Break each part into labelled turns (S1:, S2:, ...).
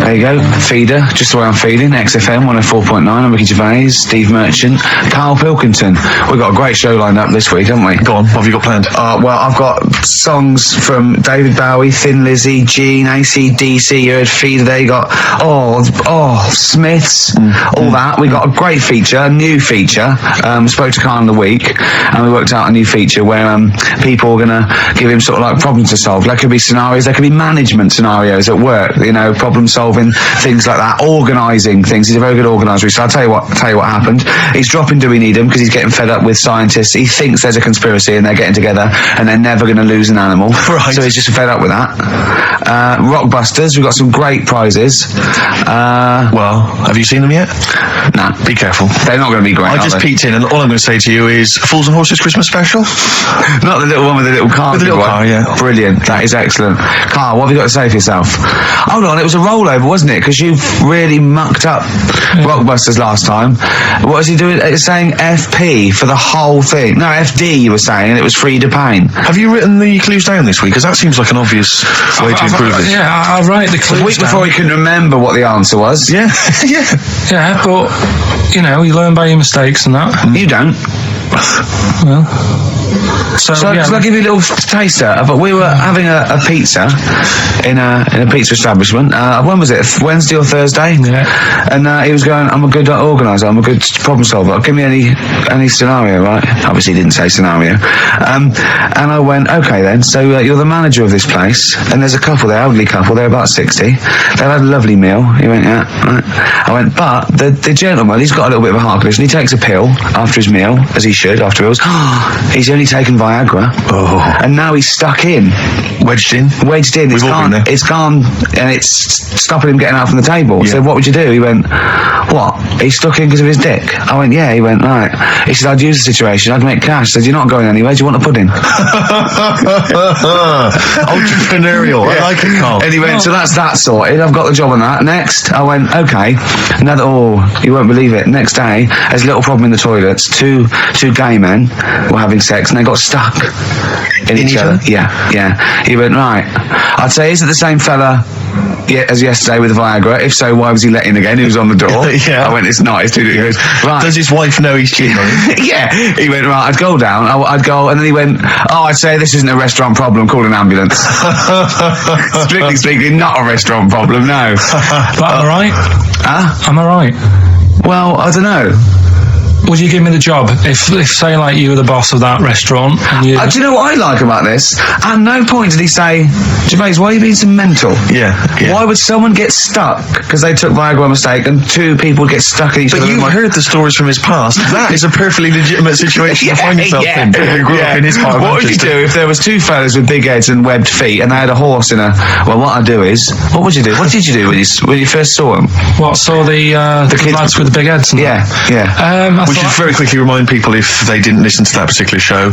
S1: There you go, feeder, just the way I'm feeling. XFM 104.9. I'm Ricky Gervais, Steve Merchant, Karl Pilkington. We've got a great show lined up this week, haven't we?
S2: Go on, what have you got planned?
S1: Well, I've got songs from David Bowie, Thin Lizzy, Gene, AC/DC. You heard Feeder there. You got Smiths, all that. We got a great feature, a new feature. Spoke to Karl in the week, and we worked out a new feature where people are going to give him sort of like problems to solve. There could be scenarios, there could be management scenarios at work, you know, problem solving, things like that, organising things. He's a very good organiser. So I'll tell you what happened. He's dropping Do We Need Him because he's getting fed up with scientists. He thinks there's a conspiracy and they're getting together and they're never going to lose an animal.
S2: Right.
S1: So he's just fed up with that. Rockbusters, we've got some great prizes.
S2: Well, have you seen them yet?
S1: No.
S2: Be careful.
S1: They're not going to be great.
S2: I just peeked in, and all I'm going to say to you is Fools and Horses Christmas special.
S1: Not the little one with the little car.
S2: With the little car, yeah.
S1: Brilliant. That is excellent. Karl, what have you got to say for yourself? Hold on, it was a rollover, wasn't it? Because you really mucked up Rockbusters last time. What was he doing? It's saying FP for the whole thing. No, FD you were saying, and it was Frida Payne.
S2: Have you written the clues down this week? Because that seems like an obvious way to improve this.
S3: Yeah, I'll write the clues
S1: A week before he can remember what the answer was.
S2: Yeah, yeah.
S3: Yeah, but, you know, you learn by your mistakes and that.
S1: You don't.
S3: Well... So yeah.
S1: I'll give you a little taster. But we were having a pizza in a pizza establishment. When was it? Wednesday or Thursday?
S3: Yeah.
S1: And he was going, I'm a good organiser, I'm a good problem solver. Give me any scenario, right? Obviously he didn't say scenario. And I went, okay then, so you're the manager of this place, and there's a couple there, elderly couple, they're about 60. They've had a lovely meal. He went, yeah, right. I went, but the gentleman, he's got a little bit of a heart condition. He takes a pill after his meal, as he should after meals. He's only taken Viagra. Oh. And now he's stuck in.
S2: Wedged in.
S1: It's gone, and it's stopping him getting out from the table.
S2: Yeah.
S1: So what would you do? He went, what? He's stuck in because of his dick? I went, yeah. He went, right. He said, I'd use the situation, I'd make cash. I said, you're not going anywhere, do you want a pudding?
S2: Entrepreneurial. Yeah. I like it, Karl.
S1: And he went, so that's that sorted, I've got the job on that. Next, I went, okay. You won't believe it. Next day, there's a little problem in the toilets. Two gay men were having sex and they got stuck in each other. Yeah. He went, right. I'd say, is it the same fella as yesterday with the Viagra? If so, why was he let in again? He was on the door.
S2: Yeah.
S1: I went, it's not. It's too. He goes, right.
S2: Does his wife know he's cheating on him?
S1: Yeah. He went, right, I'd go down. I'd go, and then he went, I'd say this isn't a restaurant problem, call an ambulance. Strictly speaking, not a restaurant problem, no.
S3: But am I right?
S1: Huh?
S3: Am I right?
S1: Well, I don't know.
S3: Would you give me the job if say, like, you were the boss of that restaurant? And you...
S1: do you know what I like about this? At no point did he say, Gervais, why are you being so mental?
S2: Yeah.
S1: Why would someone get stuck because they took Viagra by mistake, and two people get stuck in each other?
S2: But you've heard the stories from his past. That is a perfectly legitimate situation to find yourself in. You grew up in his part of
S1: What would you do if there was two fellas with big heads and webbed feet, and they had a horse in a... Well, what I'd do is... What would you do? What did you do when you first saw them?
S3: What, saw the lads with the big heads? And
S1: yeah.
S2: We should very quickly remind people, if they didn't listen to that particular show,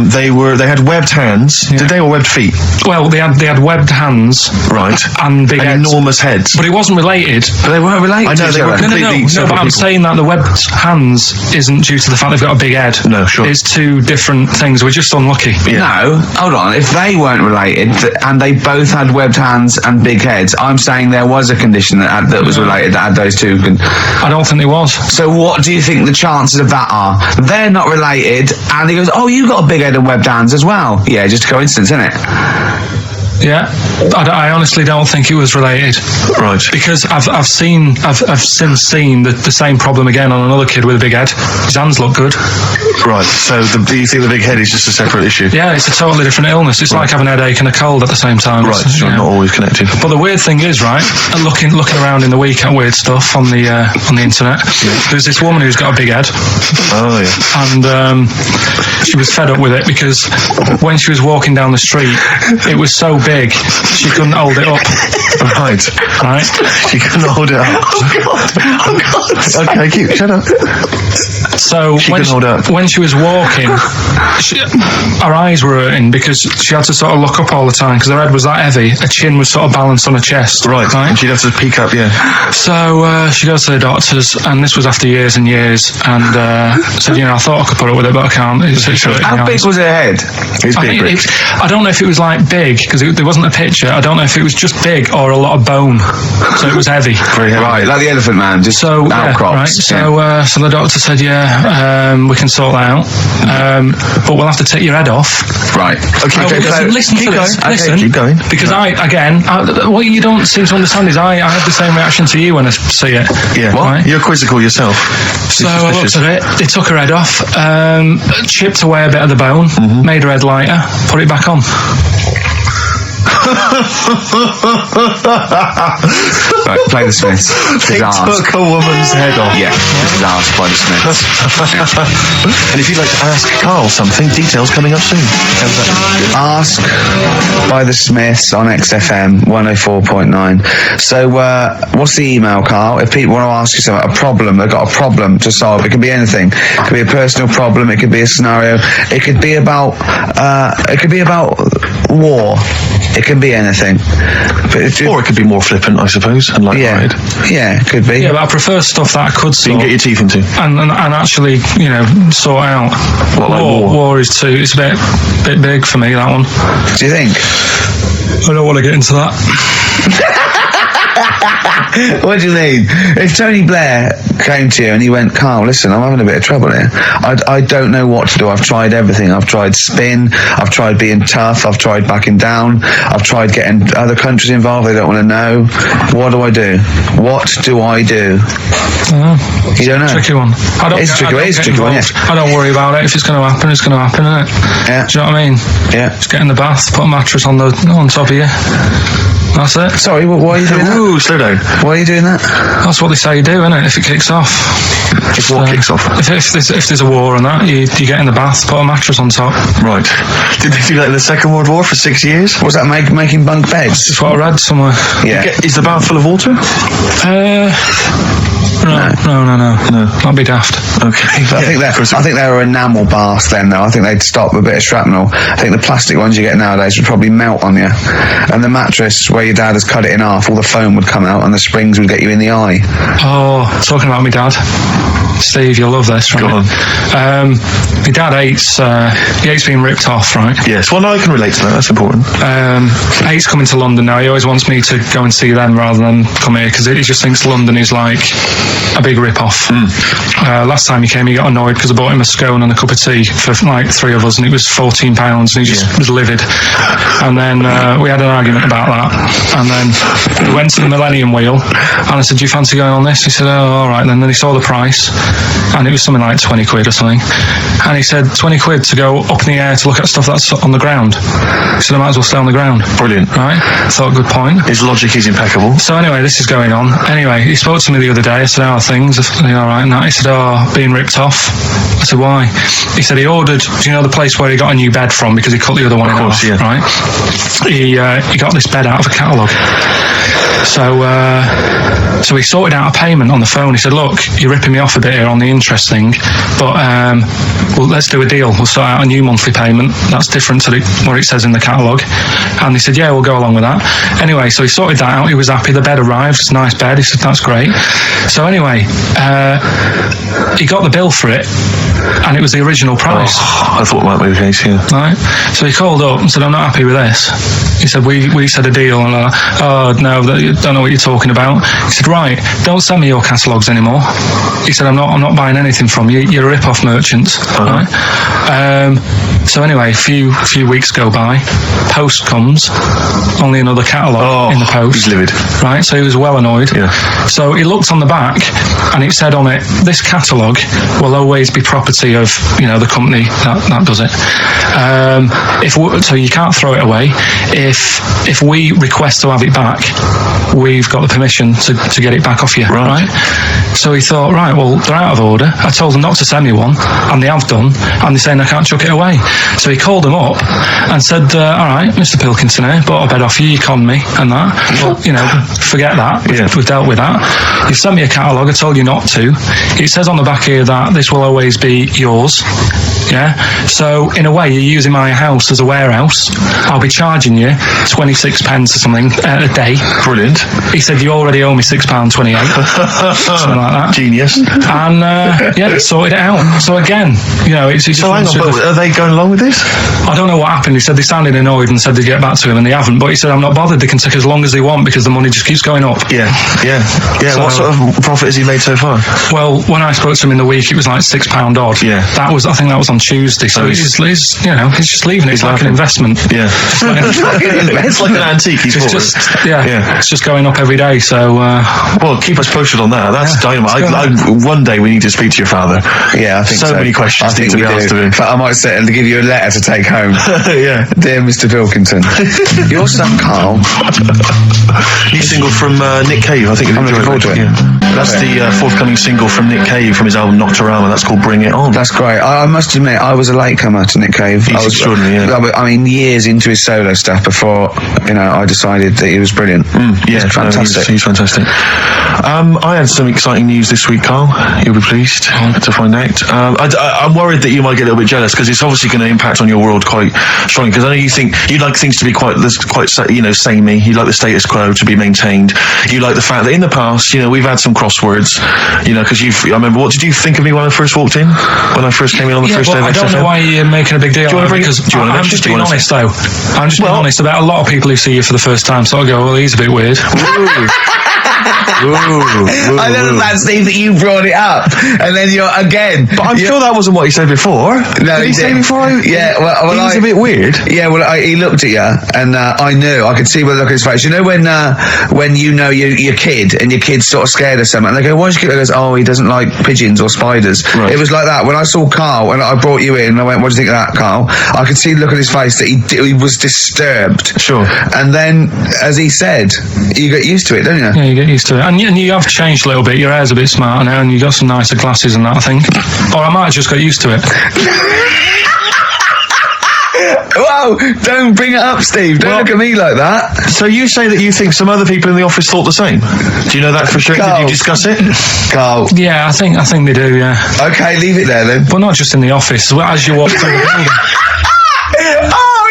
S2: they had webbed hands. Yeah. Did they, or webbed feet?
S3: Well, they had webbed hands,
S2: right,
S3: and big heads.
S2: Enormous heads.
S3: But it wasn't related.
S1: But they weren't related.
S2: I know they were completely
S3: no. But I'm saying that the webbed hands isn't due to the fact they've got a big head.
S2: No, sure.
S3: It's two different things. We're just unlucky.
S1: Yeah. No, hold on. If they weren't related and they both had webbed hands and big heads, I'm saying there was a condition that was related that had those two.
S3: I don't think there was.
S1: So what do you think the chances of that are? They're not related, and he goes, oh, you got a big head and webbed hands as well. Yeah, just a coincidence, isn't it?
S3: Yeah, I honestly don't think it was related.
S2: Right.
S3: Because I've since seen the same problem again on another kid with a big head. His hands look good.
S2: Right. So do you think the big head is just a separate issue?
S3: Yeah, it's a totally different illness. It's like having a headache and a cold at the same time.
S2: Right. So not always connected.
S3: But the weird thing is, right, looking around in the week at weird stuff on the internet. Yeah. There's this woman who's got a big head.
S2: Oh yeah.
S3: And she was fed up with it because when she was walking down the street, it was so big she couldn't hold it up.
S2: Right. She couldn't hold it up. Oh God. Okay, shut up.
S3: So when she was walking, her eyes were hurting because she had to sort of look up all the time because her head was that heavy. Her chin was sort of balanced on her chest.
S2: Right. And she'd have to peek up, yeah.
S3: So she goes to the doctors, and this was after years and years, and said, I thought I could put up with it, but I can't.
S1: How big was her head?
S2: It was big.
S3: I don't know if it was like big, because there wasn't a picture. I don't know if it was just big or a lot of bone, so it was heavy.
S1: Right, like the Elephant Man, just outcrops.
S3: Right. So the doctor said, we can sort that out, but we'll have to take your head off.
S1: Right.
S3: Okay. Listen to this. Listen,
S2: keep going.
S3: Because what you don't seem to understand is I have the same reaction to you when I see it.
S2: Yeah. What? Right? You're quizzical yourself.
S3: So I looked at it. They took her head off, chipped away a bit of the bone, made her head lighter, put it back on.
S1: Right, play the Smiths.
S2: They took a woman's head off.
S1: Yeah, this is asked by the Smiths.
S2: And if you'd like to ask Karl something, details coming up soon.
S1: Ask by the Smiths on XFM 104.9. So, what's the email, Karl? If people want to ask you something, a problem, they've got a problem to solve. It could be anything. It could be a personal problem. It could be a scenario. It could be about war. It can be anything.
S2: Or it could be more flippant, I suppose, and light-hearted.
S1: Yeah, it could be.
S3: Yeah, but I prefer stuff that I could sort.
S2: You can get your teeth into.
S3: And actually, sort out.
S2: What, like war?
S3: War is too, it's a bit big for me, that one.
S1: Do you think?
S3: I don't want to get into that.
S1: What do you mean? If Tony Blair came to you and he went, Karl, listen, I'm having a bit of trouble here. I don't know what to do. I've tried everything. I've tried spin. I've tried being tough. I've tried backing down. I've tried getting other countries involved. They don't want to know. What do I do? What do I do? You don't know?
S3: Tricky one.
S1: It's a tricky one, yeah.
S3: I don't worry about it. If it's going to happen, it's going to happen, isn't it?
S1: Yeah.
S3: Do you know what I mean?
S1: Yeah.
S3: Just get in the bath, put a mattress on top of you. That's it.
S1: Sorry, why are you doing that?
S2: Ooh, slow down.
S1: Why are you doing that?
S3: That's what they say you do, isn't it? If it kicks off.
S2: If what kicks off?
S3: If there's a war and that, you get in the bath, put a mattress on top.
S2: Right. Did they do that in the Second World War for 6 years?
S1: Was that making bunk beds?
S3: That's what I read somewhere.
S1: Yeah.
S2: Is the bath full of water?
S3: No. That'd be daft.
S2: Okay.
S1: But I think they were enamel baths then, though. I think they'd stop a bit of shrapnel. I think the plastic ones you get nowadays would probably melt on you. And the mattress, where your dad has cut it in half, all the foam would come out and the springs would get you in the eye.
S3: Oh, talking about my dad. Steve, you'll love this, right?
S2: Go on.
S3: My dad hates being ripped off, right?
S2: Yes, well, I can relate to that. That's important.
S3: Hates coming to London now. He always wants me to go and see them rather than come here because he just thinks London is like a big rip-off. Last time he came, he got annoyed because I bought him a scone and a cup of tea for like 3 of us, and it was £14, and he just was livid. And then we had an argument about that, and then we went to the Millennium Wheel, and I said, do you fancy going on this? He said, oh, all right. Then he saw the price, and it was something like 20 quid or something, and he said 20 quid to go up in the air to look at stuff that's on the ground. He said I might as well stay on the ground.
S2: Brilliant.
S3: Right? I thought, good point.
S2: His logic is impeccable.
S3: So anyway, this is going on. Anyway, he spoke to me the other day. I said, how are things? Are they all right? And that. He said, being ripped off. I said, why? He said he ordered, do you know the place where he got a new bed from because he cut the other one in half, right? He got this bed out of a catalogue. So he sorted out a payment on the phone. He said, look, you're ripping me off a bit here on the interest thing, but well, let's do a deal. We'll sort out a new monthly payment that's different to what it says in the catalogue. And he said, yeah, we'll go along with that. Anyway, so he sorted that out. He was happy. The bed arrived. It's a nice bed. He said, that's great. So anyway, he got the bill for it, and it was the original price.
S2: I thought that might be the case, yeah.
S3: Right. So he called up and said, I'm not happy with this. He said, we said a deal. And no, don't know what you're talking about. He said, right, don't send me your catalogues anymore. He said, I'm not buying anything from you. You're a rip-off merchant. Right? So anyway, a few weeks go by. Post comes, only another catalogue in the post.
S2: He's livid.
S3: Right, so he was well annoyed.
S2: Yeah. So
S3: he looked on the back, and it said on it, this catalogue will always be property of the company that does it. So you can't throw it away. If we request to have it back, we've got the permission to get it back off you. Right? So he thought, right, well, they're out of order. I told them not to send me one, and they have done, and they're saying I can't chuck it away. So he called them up and said, all right, Mr. Pilkington here, bought a bed off you, you conned me and that. Well, forget that. We've dealt with that. You've sent me a catalogue, I told you not to. It says on the back back here that this will always be yours. Yeah. So in a way, you're using my house as a warehouse. I'll be charging you 26 pence or something a day.
S2: Brilliant.
S3: He said you already owe me £6.28, something like that.
S2: Genius.
S3: And yeah, sorted it out. So again, you know, it's
S2: so hang on, but are they going along with this?
S3: I don't know what happened. He said they sounded annoyed and said they'd get back to him, and they haven't. But he said I'm not bothered. They can take as long as they want because the money just keeps going up.
S2: Yeah. So, what sort of profit has he made so far?
S3: Well, when I spoke to him in the week, it was like £6 odd.
S2: Yeah.
S3: I think that was on Tuesday. So he's just leaving it. It's like an investment.
S2: Yeah. It's like an antique.
S3: It's just going up every day. So
S2: well, keep us posted on that. That's dynamite. One day we need to speak to your father.
S1: Yeah, I think so.
S2: So many questions need to be asked of him.
S1: But I might sit and give you a letter to take home.
S2: Yeah.
S1: Dear Mr. Pilkington, your son Karl.
S2: New single from Nick Cave. I think you'll enjoy it. Yeah. That's the forthcoming single from Nick Cave from his album Nocturama. That's called Bring It On.
S1: That's great. I must admit, I was a latecomer to Nick Cave.
S2: He's extraordinary, yeah.
S1: I mean, years into his solo stuff before, I decided that he was brilliant.
S2: Yeah,
S1: fantastic.
S2: He's fantastic. I had some exciting news this week, Karl. You'll be pleased to find out. I'm worried that you might get a little bit jealous because it's obviously going to impact on your world quite strongly. Because I know you think you like things to be quite samey. You like the status quo to be maintained. You like the fact that in the past, we've had some crosswords. Because I remember, what did you think of me when I first walked in? When I first came in on the first day of XFM?
S3: I don't know why you're making a big deal.
S2: Do you want to bring it?
S3: I'm just being honest, though. I'm just being honest about a lot of people who see you for the first time. So I go, well, he's a bit weird.
S1: I love that, Steve, that you brought it up, and then you're again.
S2: But I'm sure that wasn't what he said before.
S1: No,
S2: did he say before?
S1: Yeah, well,
S2: he was a bit weird.
S1: Yeah, well, he looked at you, and I knew. I could see by the look on his face. You know when your kid and your kid's sort of scared of something, and they go, "Why is your kid?" He goes, "Oh, he doesn't like pigeons or spiders." Right. It was like that when I saw Karl, and I brought you in, and I went, "What do you think of that, Karl?" I could see the look on his face that he was disturbed.
S2: Sure.
S1: And then, as he said, you get used to it, don't you?
S3: Yeah, you get used to it. And you have changed a little bit. Your hair's a bit smarter now, and you got some nicer glasses and that, I think. Or I might have just got used to it.
S1: Whoa, don't bring it up, Steve. Don't look at me like that.
S2: So you say that you think some other people in the office thought the same? Do you know that for sure?
S1: Karl.
S2: Did you discuss it?
S1: Karl.
S3: Yeah, I think they do, yeah.
S1: Okay, leave it there then.
S3: Well, not just in the office. As you walk through the building.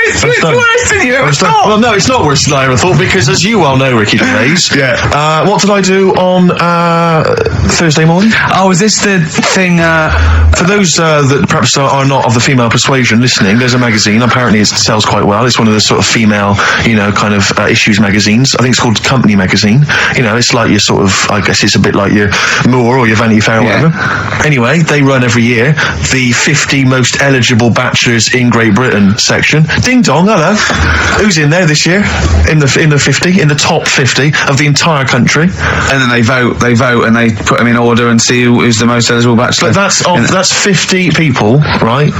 S1: It's worse than you ever thought.
S2: Well, no, it's not worse than I ever thought, because as you well know, Ricky Gervais, what did I do on Thursday morning?
S1: Oh, is this the thing?
S2: For those that perhaps are not of the female persuasion listening, there's a magazine. Apparently, it sells quite well. It's one of the sort of female, kind of issues magazines. I think it's called Company Magazine. It's like your sort of, I guess it's a bit like your Moore or your Vanity Fair or whatever. Anyway, they run every year the 50 most eligible bachelors in Great Britain section. Ding dong, hello. Who's in there this year? In the 50, in the top 50 of the entire country.
S1: And then they vote, and they put them in order and see who's the most eligible bachelor.
S2: But that's 50 people, right?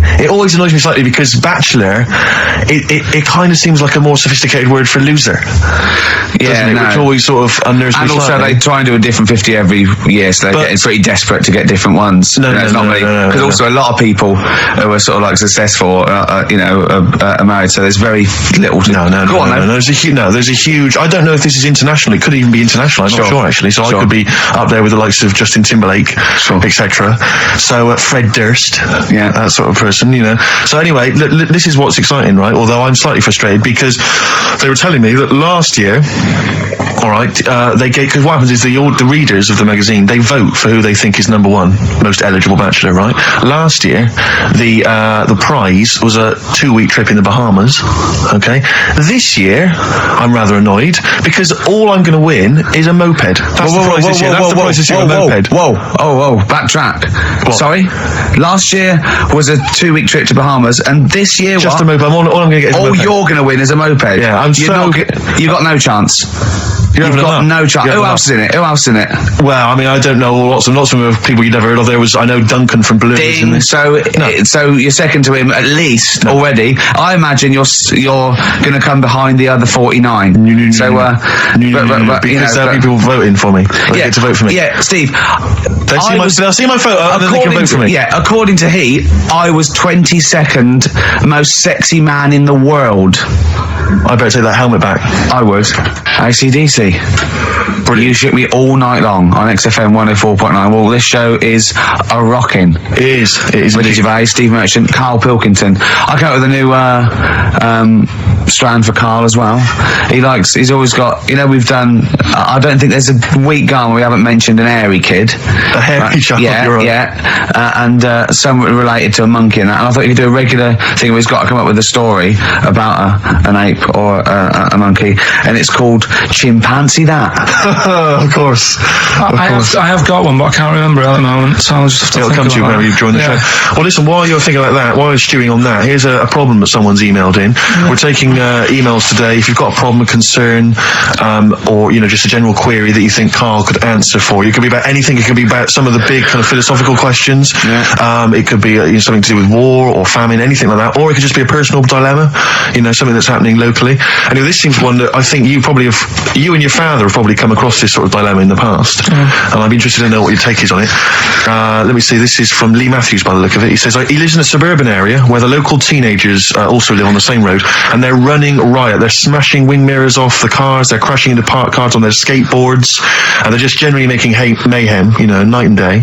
S2: It always annoys me slightly because bachelor, it kind of seems like a more sophisticated word for loser. Yeah, no. Which always sort of unnerves me.
S1: And also, they try and do a different 50 every year, so they're getting pretty desperate to get different ones.
S2: No.
S1: Because also a lot of people who are sort of like successful, are married, so there's very little. No. There's a huge. I don't know if this is international. It could even be international. I'm not sure actually. So I could be up there with the likes of Justin Timberlake, etc. So Fred Durst, that sort of person. So anyway, this is what's exciting, right? Although I'm slightly frustrated because they were telling me that last year, all right, because what happens is the readers of the magazine, they vote for who they think is number one most eligible bachelor, right? Last year, the prize was a 2-week trip in the Bahamas. Okay, this year I'm rather annoyed because all I'm going to win is a moped. That's the prize this year. That's the prize this year, a moped. Whoa, backtrack. What? Sorry, last year was a 2-week trip to Bahamas, and this year
S2: just a moped. All I'm going to get is a moped.
S1: All you're going to win is a moped.
S2: Yeah,
S1: you got no chance. You've got no chance. Who else is in it?
S2: Well, I mean, I don't know lots of people you'd never heard of. I know Duncan from Blue.
S1: Ding. So you're second to him at least already. I imagine you're going to come behind the other 49.
S2: Because there'll be people voting for me. They get to vote for me.
S1: Yeah, Steve.
S2: They'll see my photo and then they can vote for me.
S1: Yeah, according to Heat, I was 22nd most sexy man in the world.
S2: I better take that helmet back.
S1: I would. AC/DC. Monty. You shook me all night long on XFM 104.9. Well, this show is a rocking.
S2: It is.
S1: With Gervais, Steve Merchant, Karl Pilkington. I came up with a new strand for Karl as well. He's always got, we've done, I don't think there's a week gone where we haven't mentioned an hairy kid.
S2: A hairy child,
S1: you're right. And somewhat related to a monkey and that. And I thought you could do a regular thing where he's got to come up with a story about an ape or a monkey, and it's called Chimpanzee That.
S2: Of course.
S3: I have got one, but I can't remember it at the moment, so I'll just have to
S2: It'll
S3: think
S2: come to you
S3: about
S2: whenever
S3: that.
S2: you've joined the show. Well, listen, while you're thinking like that, while you're stewing on that, here's a problem that someone's emailed in. We're taking emails today. If you've got a problem, a concern, or, just a general query that you think Karl could answer for you. It could be about anything. It could be about some of the big kind of philosophical questions. It could be something to do with war or famine, anything like that. Or it could just be a personal dilemma, something that's happening locally. And this seems one that I think you and your father have probably come across this sort of dilemma in the past. And I'd be interested to know what your take is on it. Let me see, this is from Lee Matthews by the look of it. He says, he lives in a suburban area where the local teenagers also live on the same road, and they're running riot. They're smashing wing mirrors off the cars, they're crashing into parked cars on their skateboards, and they're just generally making mayhem, night and day.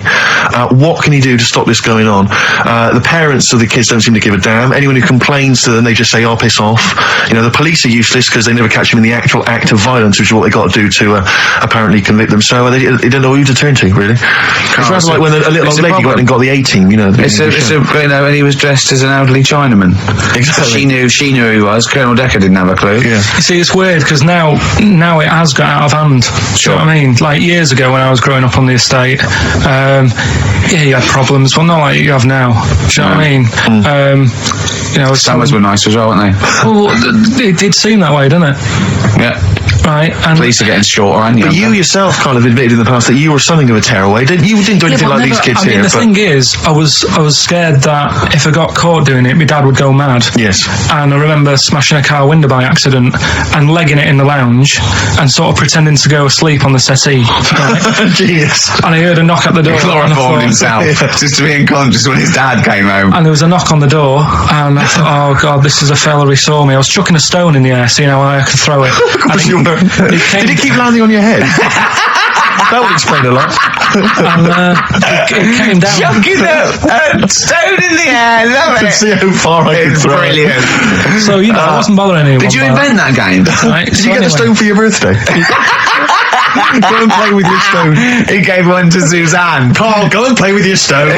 S2: What can he do to stop this going on? The parents of the kids don't seem to give a damn. Anyone who complains to them, they just say, "Oh, piss off." The police are useless because they never catch them in the actual act of violence, which is what they got to do to apparently convict them. So they don't know who to turn to, really. It's rather like when a little old lady went and got the A-team,
S1: and he was dressed as an elderly Chinaman.
S2: Exactly.
S1: She knew who he was. Colonel Decker didn't have a clue.
S3: You see, it's weird because now it has got out of hand. Do you know what I mean? Like years ago when I was growing up on the estate, you had problems, but not like you have now. Do you know what I mean?
S1: Summers were nice as well, weren't they?
S3: Well, it did seem that way, didn't it?
S1: Yeah.
S3: Right, and
S1: police are getting shorter and younger.
S2: But you yourself kind of admitted in the past that you were something of a tearaway. You didn't do anything like these kids here.
S3: The thing is, I was scared that if I got caught doing it, my dad would go mad.
S2: Yes.
S3: And I remember smashing a car window by accident and legging it in the lounge and sort of pretending to go asleep on the settee. Right?
S2: Genius.
S3: And I heard a knock at the door.
S1: Chloroformed himself just to be unconscious when his dad came home.
S3: And there was a knock on the door, and I thought, oh God, this is a fella who saw me. I was chucking a stone in the air, seeing how I could throw it.
S2: Did it keep landing on your head? That would explain a lot.
S3: And it came down.
S1: Chucking a stone in the air, love it.
S2: See how far I could throw it.
S1: Brilliant.
S3: So, I wasn't bothering anyone.
S1: Did you invent that game?
S3: Right,
S2: Did you get the stone for your birthday? Go and play with your stone.
S1: He gave one to Suzanne.
S2: Karl, go and play with your stone.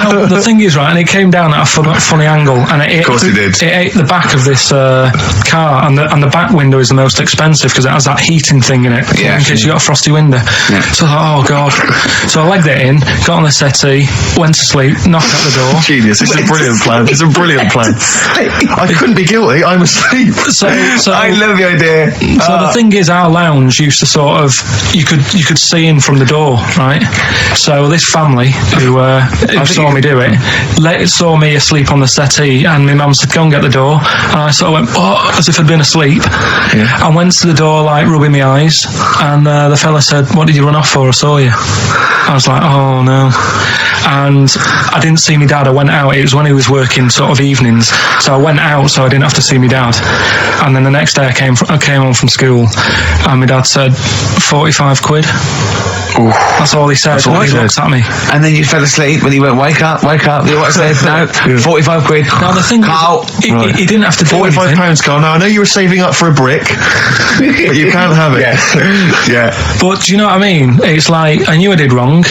S3: No, the thing is, right, and it came down at a funny angle, and
S1: of course it did.
S3: It ate the back of this car, and the back window is the most expensive because it has that heating thing in it, in case you got a frosty window.
S1: Yeah.
S3: So I thought, oh God. So I legged it in, got on the settee, went to sleep, knocked at the door.
S2: Genius. It's a brilliant plan. It's a brilliant plan. I couldn't be guilty. I'm asleep.
S3: So
S1: I love the idea.
S3: So the thing is, our lounge used to sort of, you could see in from the door, right? So this family who saw me do it, saw me asleep on the settee, and my mum said, go and get the door. And I sort of went, oh, as if I'd been asleep. I went to the door, like, rubbing my eyes, and the fella said, what did you run off for? I saw you. I was like, oh no. And I didn't see my dad. I went out. It was when he was working sort of evenings, so I went out so I didn't have to see my dad. And then the next day I came home from school, and my dad said, 45 quid.
S1: Ooh.
S3: That's all he said.
S1: That's all he
S3: looked at me.
S1: And then you fell asleep when he went, wake up. You know what I said? No, 45 quid.
S3: Now the thing
S1: Karl,
S3: is, he didn't have to do
S2: £45, Karl. Now I know you were saving up for a brick, but you can't have it.
S1: Yeah.
S3: But do you know what I mean? It's like, I knew I did wrong,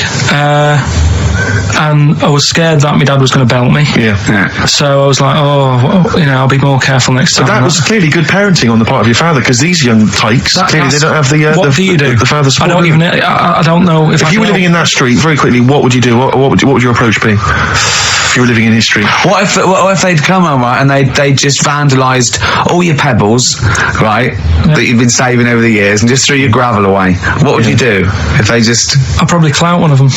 S3: and I was scared that my dad was going to belt me.
S2: Yeah.
S3: So I was like, I'll be more careful next time.
S2: But that was clearly good parenting on the part of your father, because these young tykes, clearly they don't have the
S3: what do you do?
S2: The father support.
S3: I don't know if
S2: you were living in that street, very quickly, what would you do? What would your approach be? If you were living in his street?
S1: What if they'd come home, right, and they just vandalised all your pebbles, right, that you've been saving over the years, and just threw your gravel away? What would you do if they just...
S3: I'd probably clout one of them.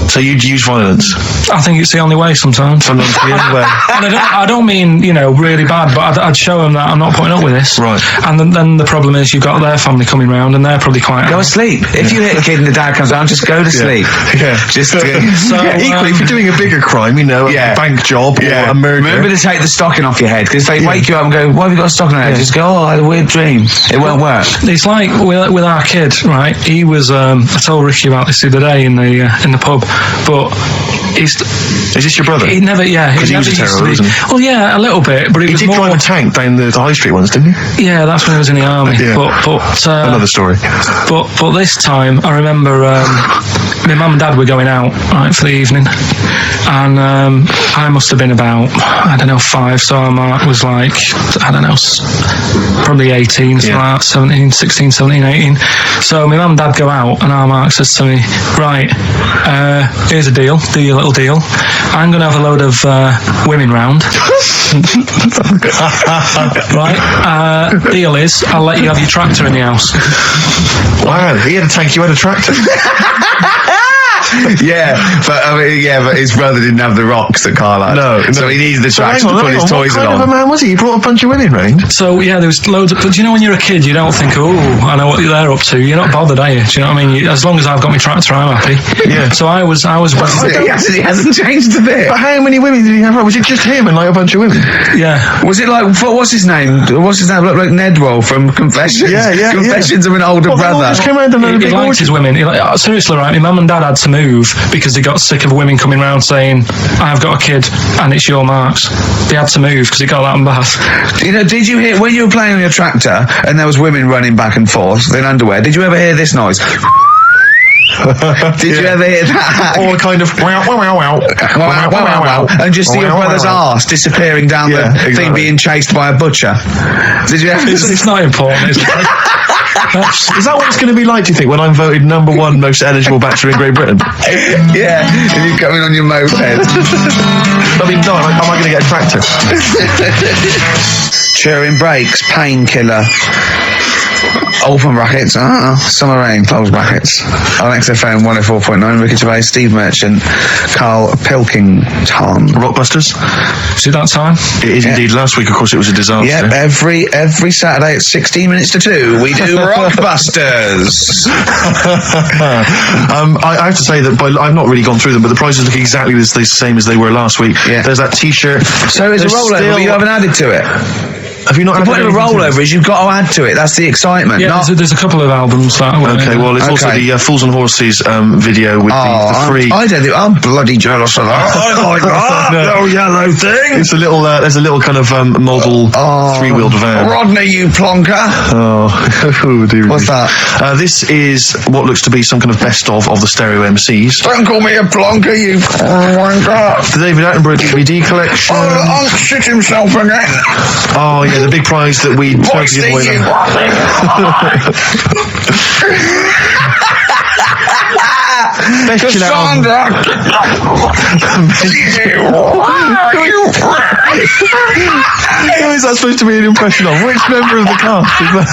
S2: So you'd use violence?
S3: I think it's the only way sometimes.
S2: Sometimes the only way.
S3: And I don't mean, really bad, but I'd show them that I'm not putting up with this.
S2: Right.
S3: And then the problem is you've got their family coming round and they're probably quite...
S1: Go to sleep. If you hit a kid and the dad comes down, just go to sleep.
S2: Yeah.
S1: Just
S2: equally, if you're doing a bigger crime, a bank job or a murder...
S1: Remember to take the stocking off your head, because they wake you up and go, why have you got a stocking on your head? Just go, I had a weird dream. It won't work.
S3: It's like with our kid, right? He was... I told Ricky about this the other day in the pub, but...
S2: Is this your brother?
S3: He never,
S2: Because he was a terror, wasn't he?
S3: Well, yeah, a little bit, but
S2: he did drive a tank down the high street once, didn't he?
S3: Yeah, that's when he was in the army.
S2: Yeah.
S3: But
S2: another story.
S3: But this time, I remember my mum and dad were going out for the evening, and I must have been about 5, so Mark was like probably 18, so like 16, 17, 18. So my mum and dad go out, and our Mark says to me, right, here's a deal, do your little deal. I'm going to have a load of women round. Right, deal is I'll let you have your tractor in the house.
S2: Wow, he had a tank, you had a tractor.
S1: but his brother didn't have the rocks that Karl had.
S2: No.
S1: So he needed the tractor to put his toys
S2: on. What kind
S1: on.
S2: of a man was he? He brought a bunch of women round.
S3: So there was loads of... But when you're a kid, you don't think, I know what they're up to. You're not bothered, are you? Do you know what I mean? As long as I've got my tractor, I'm happy.
S2: Yeah.
S3: So I was...
S1: He hasn't changed a bit.
S2: But how many women did he have? Was it just him and a bunch of women?
S3: Yeah.
S1: Was it like, what's his name? Look like Nedwell from Confessions.
S2: Yeah.
S1: Confessions of an older brother.
S2: Just came around and
S3: He liked his women. Seriously, right? My mum and dad had to move because they got sick of women coming round saying, I've got a kid and it's your Mark's. They had to move because it got that in Bath.
S1: Did you hear, when you were playing on your tractor and there was women running back and forth in underwear, did you ever hear this noise? Did you ever hear that?
S2: Or kind of wow,
S1: and just see your brother's arse disappearing down the thing being chased by a butcher. Did you ever?
S3: It's not important, is it?
S2: Is that what it's going to be like, do you think, when I'm voted number 1 most eligible bachelor in Great Britain?
S1: Yeah, and you're coming on your moped.
S2: Am I going to get a tractor?
S1: Cheering brakes, painkiller. Open brackets, summer rain, close brackets. On XFM 104.9, Ricky Gervais, Steve Merchant, Karl Pilkington.
S2: Rockbusters?
S3: Is it that time?
S2: It is indeed. Last week, of course, it was a disaster.
S1: Yep, every Saturday at 16 minutes to 2, we do Rockbusters.
S2: I have to say that I've not really gone through them, but the prizes look exactly the same as they were last week.
S1: Yeah.
S2: There's that T-shirt.
S1: So it's a rollover, but you haven't added to it.
S2: Have you not?
S1: The point of a rollover is you've got to add to it. That's the excitement.
S3: Yeah, there's a couple of albums that.
S2: Okay, well, it's also the Fools and Horses video with the free.
S1: I'm bloody jealous of that. Oh my god, little yellow thing.
S2: It's a little. There's a little kind of model 3-wheeled van.
S1: Rodney, you plonker.
S2: Oh dear.
S1: What's that?
S2: This is what looks to be some kind of best of the stereo MCs.
S1: Don't call me a plonker, you plonker.
S2: The David Attenborough DVD collection.
S1: Oh, shit himself again.
S2: Oh yeah, the big prize that we tried to give away. Best chill out. Who is that supposed to be an impression of? Which member of the cast is that?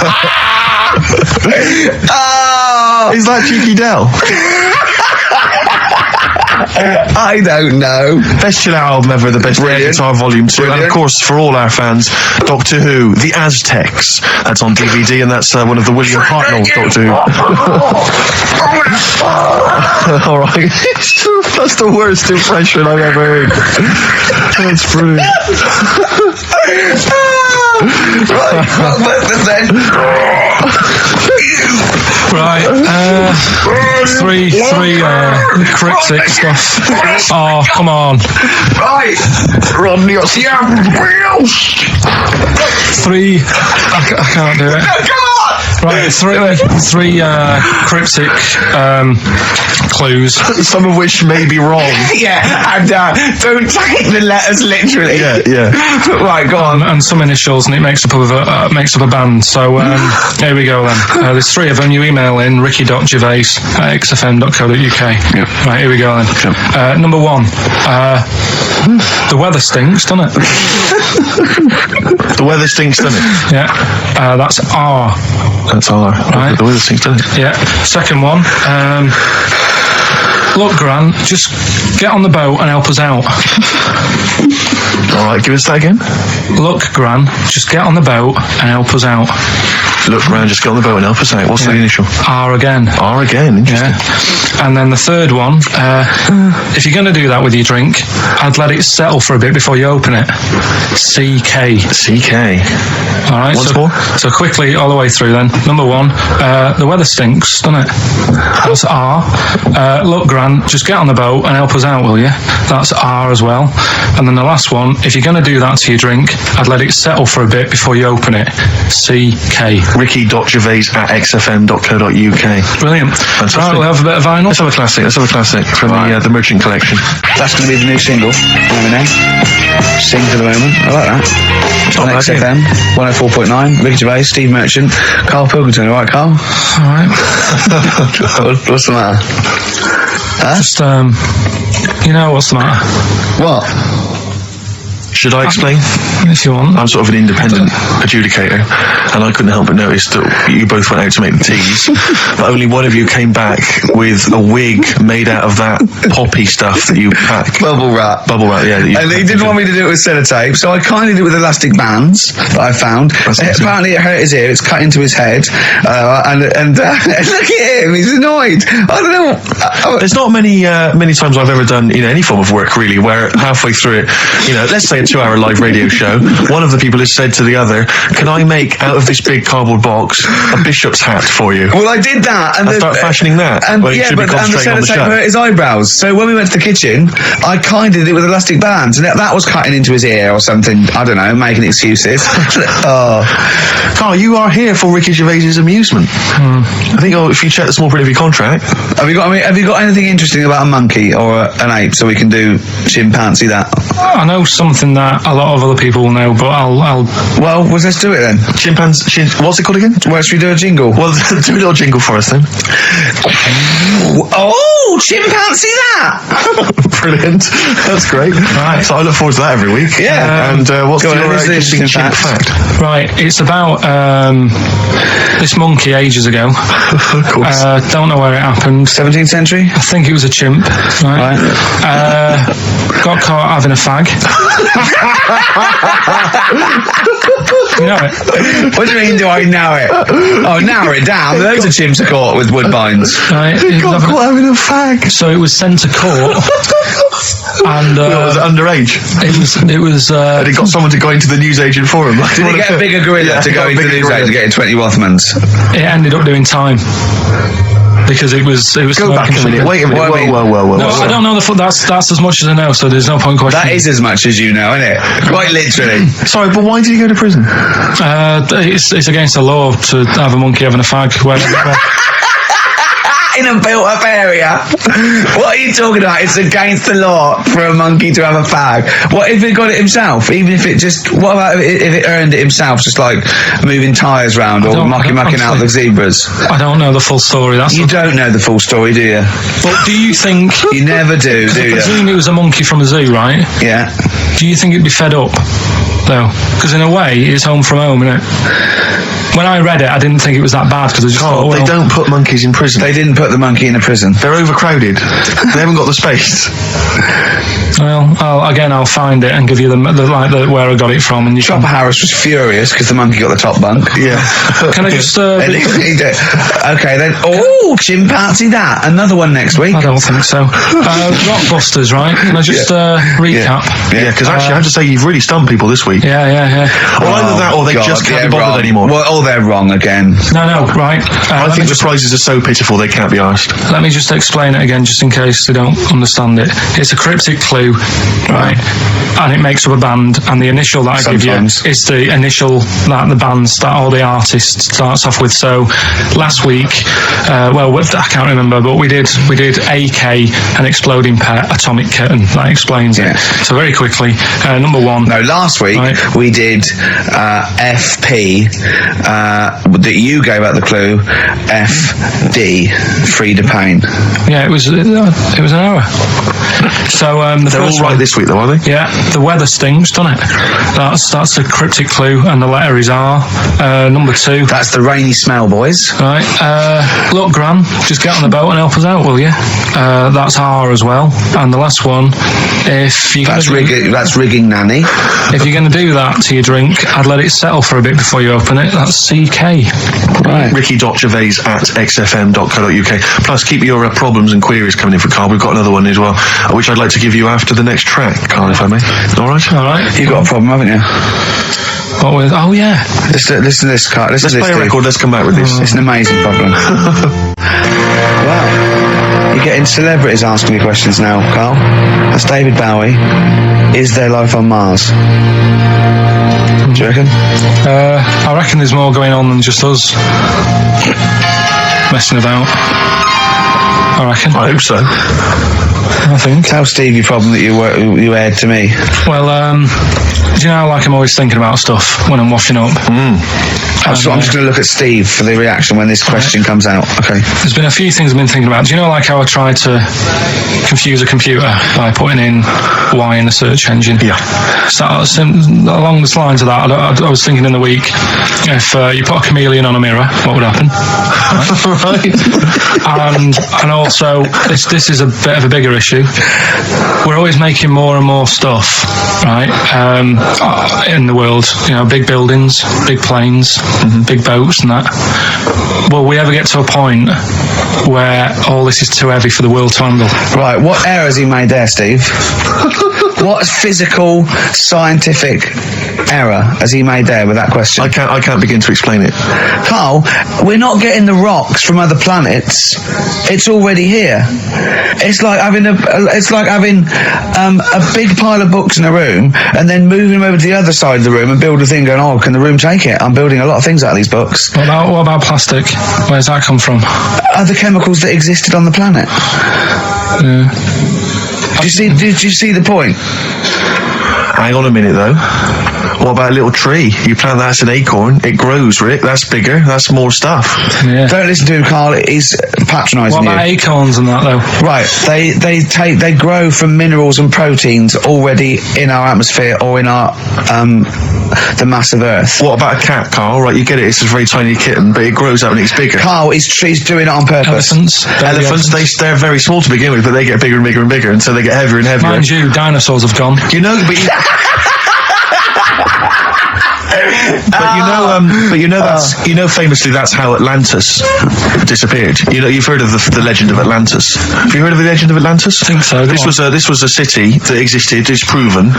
S2: Is that Cheeky Dell?
S1: I don't know.
S2: Best chill out album ever, the best guitar volume 2, and of course for all our fans, Doctor Who, The Aztecs. That's on DVD, and that's one of the William Hartnell Doctor Who. All right, that's the worst impression I've ever heard. That's brilliant.
S3: Right, three cryptic stuff. Oh, come on.
S1: Right, Rodney, I
S3: can't do it.
S1: Come on.
S3: Right, three cryptic clues.
S2: Some of which may be wrong.
S1: Yeah, and don't take the letters literally.
S2: Yeah.
S1: Right, go on.
S3: And some initials, and it makes up a band. So here we go then. There's 3 of them. You email in ricky.gervais@xfm.co.uk.
S1: Yeah.
S3: Right, here we go then.
S1: Sure.
S3: Number 1. The weather stinks, doesn't it?
S2: The weather stinks, doesn't it?
S3: Yeah. That's R.
S2: That's all right. The weather stinks, doesn't it?
S3: Yeah. Second one. Look, Gran, just get on the boat and help us out.
S2: All right, give us that again.
S3: Look, Gran, just get on the boat and help us out.
S2: Look, Gran, just get on the boat and help us out. What's the initial?
S3: R again.
S2: R again, interesting.
S3: Yeah. And then the third one, if you're going to do that with your drink, I'd let it settle for a bit before you open it. CK.
S2: CK.
S3: All right.
S2: Once more?
S3: So quickly, all the way through then. Number one, the weather stinks, doesn't it? That's R. Look, Gran, just get on the boat and help us out, will you? That's R as well. And then the last one, if you're going to do that to your drink, I'd let it settle for a bit before you open it. CK.
S2: ricky.gervais@xfm.co.uk.
S3: Brilliant.
S2: Fantastic.
S3: Right, we'll have a bit of vinyl.
S2: Let's have a classic from the Merchant collection.
S1: That's going to be the new single. Sing for the moment. I like that. On XFM 104.9. Ricky Gervais, Steve Merchant, Karl Pilkington. All right, Karl?
S3: All right.
S1: What's the matter?
S3: Just, you know what's the matter?
S1: What?
S2: Should I explain?
S3: If you want.
S2: I'm sort of an independent adjudicator, and I couldn't help but notice that you both went out to make the teas, but only one of you came back with a wig made out of that poppy stuff that you pack.
S1: Bubble wrap.
S2: Yeah.
S1: And he didn't want me to do it with sellotape, so I kind of did it with elastic bands that I found. Apparently it hurt his ear, it's cut into his head, and look at him, he's annoyed. I don't know.
S2: There's not many times I've ever done any form of work really where halfway through it, let's say a 2-hour live radio show, one of the people has said to the other, can I make out of this big cardboard box a bishop's hat for you?
S1: Well, I did that, and
S2: start fashioning that.
S1: And the sellotape hurt his eyebrows. So when we went to the kitchen, I kind of did it with elastic bands, and that was cutting into his ear or something. I don't know, making excuses.
S2: Carl, you are here for Ricky Gervais's amusement. I think if you check the small print of your contract.
S1: Have you got anything interesting about a monkey or an ape, so we can do chimpanzee that?
S3: I know something that a lot of other people will know, but I'll.
S1: Well, let's do it then.
S2: What's it called again?
S1: Well, should we do a jingle?
S2: Well, do a little jingle for us then.
S1: Oh, chimpanzee that!
S2: Brilliant. That's great. Right. So I look forward to that every week.
S1: Yeah.
S2: And what's your
S1: interesting
S2: chimp fact?
S3: Right, it's about this monkey ages ago.
S2: Of course.
S3: Don't know where it happened.
S1: 17th century?
S3: I think it was a chimp. Right. Got caught having a fag. You know it?
S1: What do you mean, do I know it? Oh, narrow it down. Loads of chimps are caught with woodbines.
S3: Right.
S2: Got caught having a fag.
S3: So it was sent to court. And
S2: was it underage?
S3: It was.
S2: And it got someone to go into the newsagent for him.
S1: Did he get a bigger gorilla to go into the newsagent to get 20 Rothmans?
S3: It ended up doing time. Because it was.
S2: Go back a minute. Wait a minute. Whoa.
S3: No, I don't know that's as much as I know. So there's no point questioning.
S1: That is as much as you know, isn't it? Quite literally.
S2: Sorry, but why did he go to prison?
S3: It's against the law to have a monkey having a fag.
S1: In a built-up area. What are you talking about? It's against the law for a monkey to have a fag. What if it got it himself? Even if it just... What about if it earned it himself, just like moving tyres round or mucking out the zebras?
S3: I don't know the full story.
S1: You don't know the full story, do you?
S3: But do you think...
S1: You never do you?
S3: I presume it was a monkey from a zoo, right?
S1: Yeah.
S3: Do you think it'd be fed up, though? Because in a way, it's home from home, isn't it? When I read it, I didn't think it was that bad because I just thought,
S2: they don't put monkeys in prison.
S1: They didn't put the monkey in a prison.
S2: They're overcrowded. They haven't got the space.
S3: Well, I'll find it and give you the where I got it from. And
S1: Chopper Harris was furious because the monkey got the top bunk.
S2: Yeah.
S3: Can I just?
S1: Okay then. Oh, chimpanzee that. Another one next week.
S3: I don't think so. Rockbusters, right? Can I just recap?
S2: Yeah, because actually, I have to say you've really stumped people this week.
S3: Yeah.
S2: Well, either that or they just can't be bothered anymore.
S1: Well, they're wrong again.
S3: No, right.
S2: I think the prizes are so pitiful they can't be arsed.
S3: Let me just explain it again, just in case they don't understand it. It's a cryptic clue, right? And it makes up a band, and the initial that I give you is the initial that the band or the artist starts off with. So last week, I can't remember, but we did AK, an exploding pet, atomic kitten. That explains it. So very quickly, number one.
S1: No, last week
S3: Right.
S1: We did FP, that you gave out the clue, FD, Frida Payne.
S3: Yeah, it was an hour. So the
S2: They're
S3: first
S2: all right
S3: one,
S2: this week, though, are they?
S3: yeah, the weather stinks, doesn't it? That's a cryptic clue, and the letter is R. Number 2.
S1: That's the rainy smell, boys.
S3: Right. Look, Gran, just get on the boat and help us out, will you? That's R as well. And the last one, if you're
S1: That's rigging nanny.
S3: if you're going to do that to your drink, I'd let it settle for a bit before you open it. That's CK.
S1: Right.
S2: Ricky.Gervais at xfm.co.uk. Plus, keep your problems and queries coming in for Carl. We've got another one as well, which I'd like to give you after the next track, Carl, if I may. All right?
S3: All right.
S1: You've got a problem, haven't you?
S3: What with? Oh, yeah.
S1: Listen to this, Carl. Listen
S2: Let's
S1: to this,
S2: play a
S1: dude.
S2: record. Let's come back with this.
S1: It's an amazing problem. Wow. You're getting celebrities asking me questions now, Carl. That's David Bowie. Is there life on Mars? Do you reckon?
S3: I reckon there's more going on than just us messing about. I reckon.
S2: I hope so.
S3: I think.
S1: Tell Steve your problem that you aired to me.
S3: Well, do you know how, like, I'm always thinking about stuff when I'm washing up?
S1: I'm just going to look at Steve for the reaction when this question comes out. Okay.
S3: There's been a few things I've been thinking about. Do you know, like, how I tried to confuse a computer by putting in Y in the search engine?
S2: Yeah.
S3: So, along the lines of that, I was thinking in the week, if you put a chameleon on a mirror, what would happen?
S2: Right.
S3: And also, this is a bit of a bigger issue. We're always making more and more stuff, right, in the world. You know, big buildings, big planes, big boats and that. Will we ever get to a point where all this is too heavy for the world to handle?
S1: Right, what error has he made there, Steve? What physical, scientific error has he made there with that question?
S2: I can't begin to explain it.
S1: Carl, we're not getting the rocks from other planets. It's already here. It's like having a big pile of books in a room and then moving them over to the other side of the room and build a thing going, oh, can the room take it? I'm building a lot of things out of these books.
S3: What about plastic? Where's that come from?
S1: Other chemicals that existed on the planet.
S3: Yeah.
S1: Did you see the point?
S2: Hang on a minute, though. What about a little tree? You plant that as an acorn, it grows, Rick. That's bigger. That's more stuff.
S3: Yeah.
S1: Don't listen to him, Carl. He's patronising
S3: What about
S1: you.
S3: acorns and that, though?
S1: Right, they grow from minerals and proteins already in our atmosphere or in our the mass of Earth.
S2: What about a cat, Carl? Right, you get it. It's a very tiny kitten, but it grows up and it's bigger.
S1: Carl, he's doing it on purpose.
S3: Elephants.
S2: They're very small to begin with, but they get bigger and bigger and bigger until they get heavier and heavier.
S3: Mind you, dinosaurs have gone.
S2: You know, but famously that's how Atlantis disappeared. You know, you've heard of the legend of Atlantis. Have you heard of the legend of Atlantis?
S3: I think so.
S2: This was a city that existed. It's proven,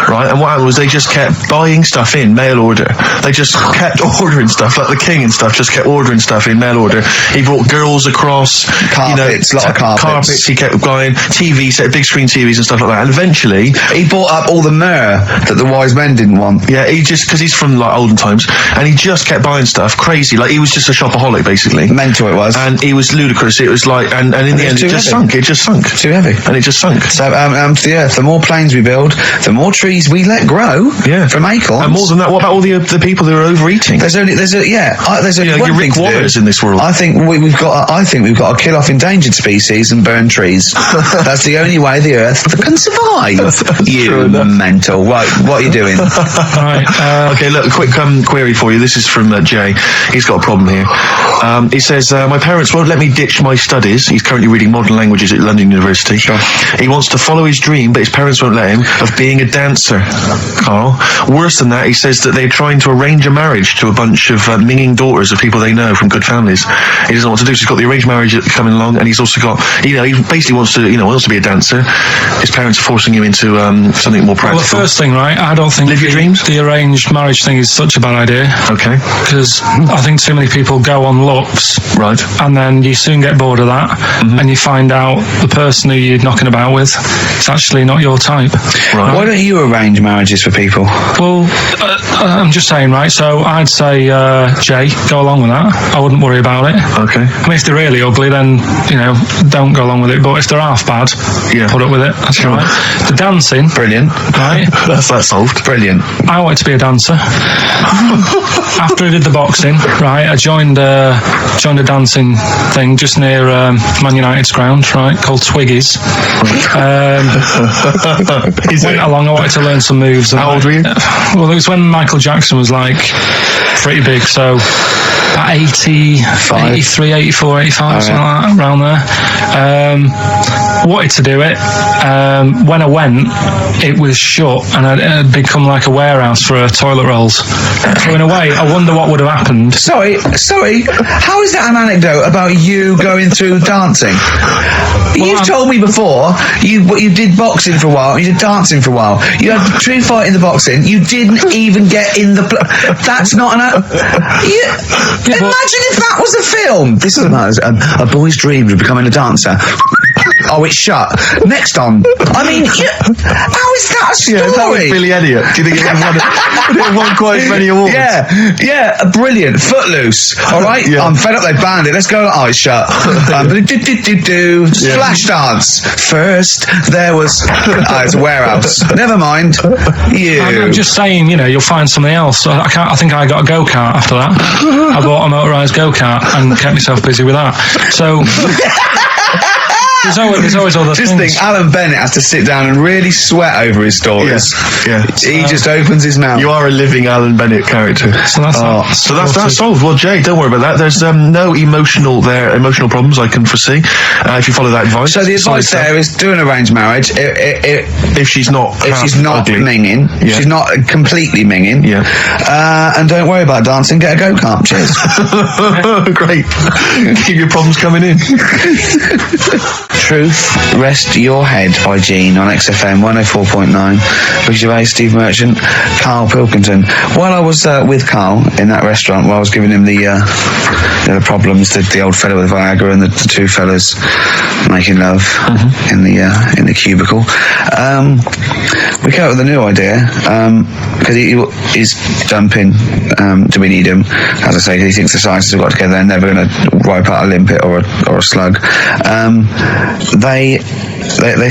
S2: right? And what happened was they just kept buying stuff in mail order. They just kept ordering stuff, like the king and stuff. Just kept ordering stuff in mail order. He brought girls across,
S1: Carpets, a lot of carpets.
S2: He kept buying TV set, big screen TVs and stuff like that. And eventually,
S1: He bought up all the myrrh that the wise men didn't want.
S2: yeah, because he's from like olden times, and he just kept buying stuff, crazy. Like he was just a shopaholic, basically.
S1: Mental it was.
S2: And it was ludicrous. It was like, and in the end, it just sunk. It just sunk.
S1: Too heavy.
S2: And it just sunk.
S1: So, to the Earth, the more planes we build, the more trees we let grow from acorns.
S2: And more than that, what about all the people that are overeating?
S1: There's only one thing
S2: Rick
S1: to
S2: Warners
S1: do.
S2: in this world.
S1: I think we've got to kill off endangered species and burn trees. That's the only way the Earth can survive. You mental. Right, what are you doing?
S3: Right.
S2: Okay, look, a quick query for you. This is from Jay. He's got a problem here. He says, my parents won't let me ditch my studies. He's currently reading modern languages at London University.
S1: Sure.
S2: He wants to follow his dream, but his parents won't let him, of being a dancer, Carl. Worse than that, he says that they're trying to arrange a marriage to a bunch of minging daughters of people they know from good families. He doesn't know what to do, so he's got the arranged marriage coming along, and he's also got, he basically wants to be a dancer. His parents are forcing him into something more practical.
S3: Well, the first thing, right, I don't think
S2: Live your dreams?
S3: the arranged marriage just think it's such a bad idea.
S2: Okay.
S3: Because I think too many people go on looks.
S2: Right.
S3: And then you soon get bored of that, and you find out the person who you're knocking about with is actually not your type.
S2: Right.
S1: Why don't you arrange marriages for people?
S3: Well, I'm just saying, right? So I'd say, Jay, go along with that. I wouldn't worry about it.
S2: Okay.
S3: I mean, if they're really ugly, then, you know, don't go along with it. But if they're half bad, put up with it. That's
S2: Sure.
S3: right. The dancing.
S1: Brilliant.
S3: Right?
S2: That's that solved.
S1: Brilliant.
S3: I wanted to be a dancer. After I did the boxing, right, I joined a dancing thing just near Man United's ground, right, called Twiggy's. Went along, I wanted to learn some moves.
S2: How old were you?
S3: Well, it was when Michael Jackson was, like, pretty big, so about 83, 84, 85, something like that, around there. Wanted to do it. When I went, it was shut, and it had become like a warehouse for toilet rolls. So in a way, I wonder what would have happened.
S1: Sorry. How is that an anecdote about you going through dancing? You've told me before you did boxing for a while, you did dancing for a while. You had a true fight in the boxing. You didn't even get in the. That's not an. Imagine if that was a film. This is a boy's dreams of becoming a dancer. Oh, it's shut. Next on. I mean, how is that a story?
S2: Yeah, that was Billy Elliot. Do you think it won quite as many awards?
S1: Yeah, brilliant. Footloose. All right,
S2: Yeah.
S1: I'm fed up. They banned it. Let's go. Oh, it's shut. Flash dance. First, there was. It's a warehouse. Never mind.
S3: I'm just saying, you know, you'll find something else. I think I got a go-kart after that. I bought a motorised go-kart and kept myself busy with that. So. There's always other
S1: Just
S3: things.
S1: think, Alan Bennett has to sit down and really sweat over his stories.
S2: Yeah.
S1: He just opens his mouth.
S2: You are a living Alan Bennett character.
S3: So that's
S2: solved. Well, Jay, don't worry about that. There's no emotional problems I can foresee if you follow that advice.
S1: So the advice there is do an arranged marriage.
S2: If she's not ugly.
S1: minging, she's not completely minging.
S2: Yeah.
S1: And don't worry about dancing. Get a go-kart. Cheers.
S2: Great. Keep your problems coming in.
S1: Truth Rest Your Head by Gene on XFM 104.9. Ricky Gervais, Steve Merchant, Karl Pilkington. While I was with Karl in that restaurant, while I was giving him the problems, the old fella with Viagra and the two fellas making love in the cubicle, we came up with a new idea because he's dumping. Do we need him? As I say, he thinks the scientists have got together. They're never going to wipe out a limpet or a slug. They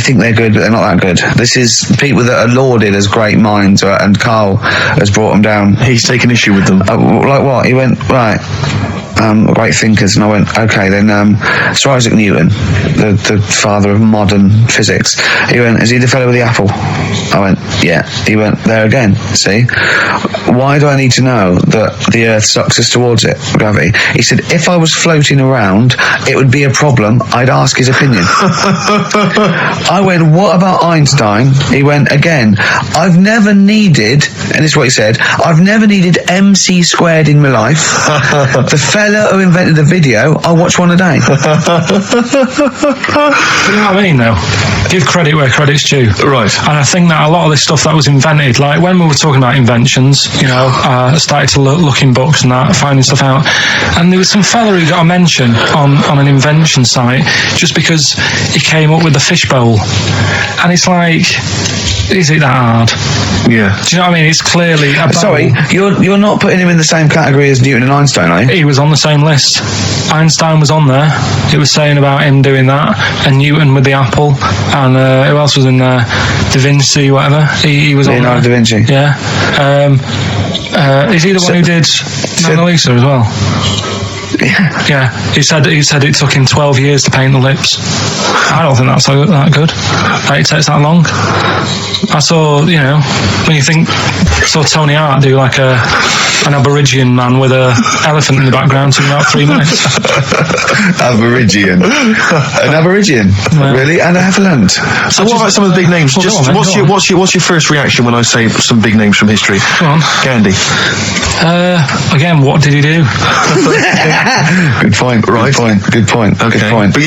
S1: think they're good, but they're not that good. This is people that are lauded as great minds, and Karl has brought them down.
S2: He's taken issue with them.
S1: Like what? He went, right, great thinkers, and I went, okay, then Sir Isaac Newton, the father of modern physics, he went, is he the fellow with the apple? I went, yeah. He went, there again, see? Why do I need to know that the Earth sucks us towards it, gravity? He said, if I was floating around, it would be a problem. I'd ask his opinion. I went, what about Einstein? He went, again, I've never needed, and this is what he said, I've never needed MC squared in my life. The fella who invented the video, I watch one a day.
S3: You know what I mean, though? Give credit where credit's due.
S2: Right.
S3: And I think that a lot of this stuff that was invented, like when we were talking about inventions, you know, I started to look in books and that, finding stuff out. And there was some fella who got a mention on an invention site just because he came up with the fishbowl. And it's like, is it that hard?
S2: Yeah.
S3: Do you know what I mean? It's clearly a bowl.
S1: Sorry, you're not putting him in the same category as Newton and Einstein, are you?
S3: He was on the same list. Einstein was on there. It was saying about him doing that, and Newton with the apple, and who else was in there? Da Vinci, whatever. He was on there.
S1: Leonardo da Vinci.
S3: Yeah. Is he the one who did Mona Lisa as well? Yeah. He said it took him 12 years to paint the lips. I don't think that's that good. It takes that long. I saw, you know, when you think, I saw Tony Hart do like an Aborigine man with an elephant in the background in about 3 minutes.
S1: Aborigine. An Aborigine?
S3: Yeah.
S1: Really? And an elephant?
S2: So what about some of the big names?
S3: Well,
S2: Just
S3: go on.
S2: what's your first reaction when I say some big names from history?
S3: Go on.
S2: Gandhi.
S3: Again, what did he do?
S1: Good point.
S2: Right.
S1: Good point.
S2: Okay.
S1: Good point.
S2: But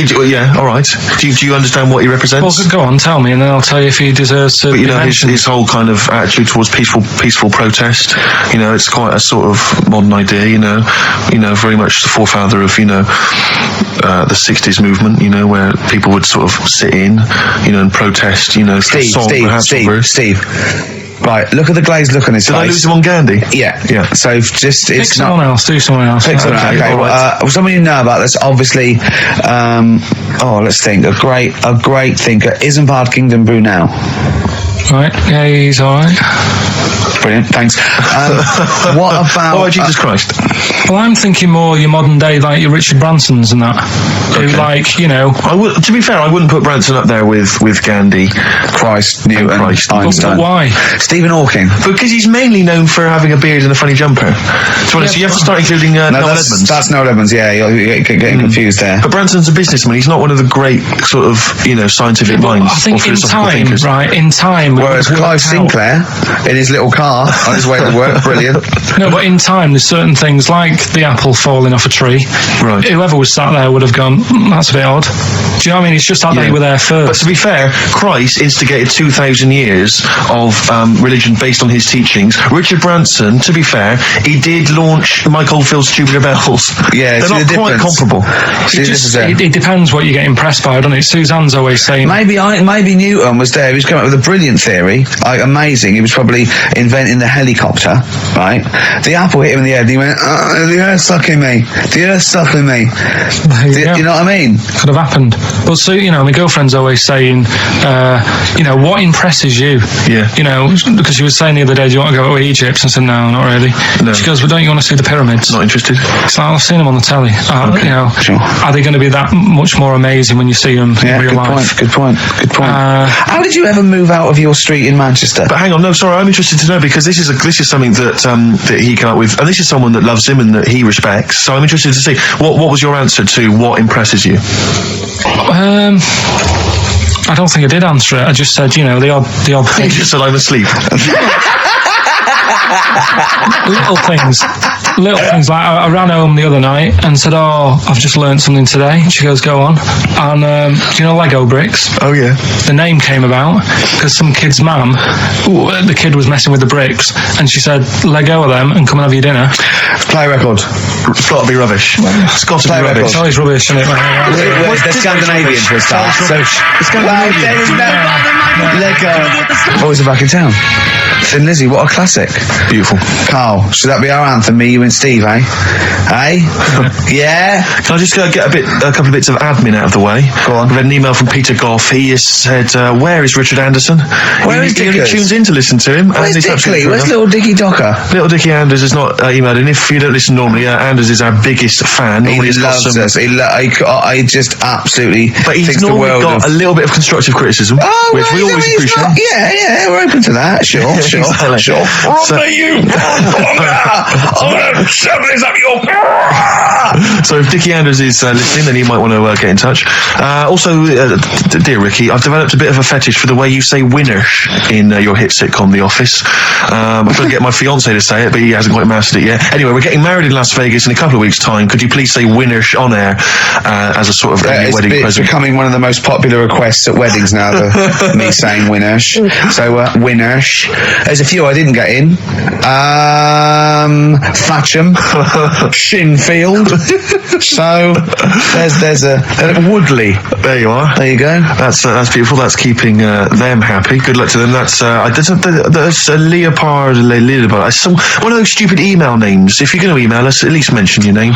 S2: all right. Do you understand what he represents?
S3: Well, go on, tell me, and then I'll tell you if he deserves to.
S2: But
S3: be mentioned.
S2: his whole kind of attitude towards peaceful protest, it's quite a sort of modern idea, very much the forefather of, the 60s movement, where people would sort of sit in, and protest,
S1: Steve. Right, look at the glazed look on his face.
S2: Did I lose him on Gandhi?
S1: Yeah. So just
S3: Pick someone else. Do someone else.
S1: Pick someone else. Okay.
S2: all right.
S1: Someone you know about this, obviously. Let's think. A great thinker. Isambard Kingdom Brunel.
S3: Right. Yeah, he's all right.
S1: Brilliant. Thanks. What about?
S2: Oh, Jesus Christ.
S3: Well, I'm thinking more your modern day, like your Richard Bransons and that. Who,
S2: to be fair, I wouldn't put Branson up there with Gandhi,
S1: Christ, Newton, Einstein.
S3: But why?
S1: Stephen Hawking.
S2: Because he's mainly known for having a beard and a funny jumper. So you have to start including Noel Edmonds.
S1: That's Noel Edmonds. Yeah, you're getting confused there.
S2: But Branson's a businessman. He's not one of the great sort of scientific minds.
S3: I think
S2: or philosophical
S3: in time.
S1: Whereas Clive Sinclair, in his little car on his way to work, brilliant.
S3: No, but in time, there's certain things like the apple falling off a tree.
S2: Right.
S3: Whoever was sat there would have gone, that's a bit odd. Do you know what I mean? It's just that they were there first.
S2: But to be fair, Christ instigated 2,000 years of religion based on his teachings. Richard Branson, to be fair, he did launch Mike Oldfield's Tubular Bells.
S1: Yeah,
S2: they're not quite comparable.
S3: It depends what you get impressed by, doesn't it? Suzanne's always saying...
S1: Maybe Newton was there. He was coming up with a brilliant theory. Amazing. He was probably inventing the helicopter, right? The apple hit him in the head and he went, the earth's sucking me. The earth's sucking me. You know what I mean?
S3: Could have happened. But so, my girlfriend's always saying, what impresses you?
S2: Yeah.
S3: Because she was saying the other day, do you want to go to Egypt? I said, no, not really.
S2: No.
S3: She goes, well, don't you want to see the pyramids?
S2: Not interested.
S3: It's like, I've seen them on the telly.
S1: Sure.
S3: Are they going to be that much more amazing when you see them in real life?
S1: Good point. How did you ever move out of your street in Manchester?
S2: But hang on, no, sorry, I'm interested to know because this is something that he came up with, and this is someone that loves him and that he respects. So I'm interested to see what was your answer to what impresses you.
S3: I don't think I did answer it. I just said, the odd thing.
S2: You just said I'm asleep.
S3: Little things like I ran home the other night and said, I've just learned something today. She goes, go on. And do you know Lego bricks?
S2: Oh yeah.
S3: The name came about because some kid's mum, the kid was messing with the bricks and she said, let go of them and come and have your dinner.
S1: Play record.
S2: It's got to be rubbish. It's got to be rubbish.
S3: It's always rubbish, isn't it?
S1: They're Scandinavian for a start. Let go. Boys are back in town. Thin Lizzy, what a classic.
S2: Beautiful.
S1: Carl, should that be our anthem, me, you and Steve, eh? Yeah?
S2: Can I just get a couple of bits of admin out of the way?
S1: Go on.
S2: We've had an email from Peter Goff. He has said, where is Richard Anderson?
S1: Where is
S2: He
S1: Dickers?
S2: only tunes in to listen to him.
S1: Where's Dickley? Where's little Dicky Docker?
S2: Little Dickie Anders has not emailed in. If you don't listen normally, Anders is our biggest fan.
S1: He loves us. I just absolutely
S2: but he's
S1: think the
S2: normally
S1: world
S2: got
S1: of...
S2: a little bit of constructive criticism, which we always appreciate.
S1: Yeah, we're open to that. Sure.
S2: Exactly.
S1: Sure.
S2: So if Dickie Anders is listening, then he might want to get in touch. Also, dear Ricky, I've developed a bit of a fetish for the way you say winners in your hit sitcom The Office. I'm going to get my fiance to say it, but he hasn't quite mastered it yet. Anyway, we're getting married in Las Vegas in a couple of weeks' time. Could you please say winners on air as a sort of wedding present?
S1: It's becoming one of the most popular requests at weddings now, me saying winners. So, winners. There's a few I didn't get in. Thatcham, Shinfield. So there's a Woodley.
S2: There you are.
S1: There you go.
S2: That's beautiful. That's keeping them happy. Good luck to them. That's a Leopard. It's one of those stupid email names. If you're going to email us, at least mention your name,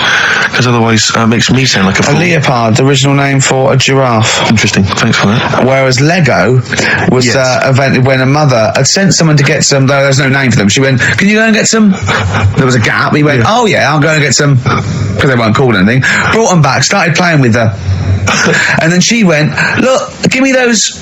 S2: because otherwise it makes me sound like a fool.
S1: A leopard, the original name for a giraffe.
S2: Interesting. Thanks for that.
S1: Whereas Lego was invented when a mother had sent someone to get some, though there's no name for them. She went, can you go and get some? There was a gap. He went, oh yeah, I'll go and get some, because they weren't called anything. Brought them back, started playing with her. And then she went, look, give me those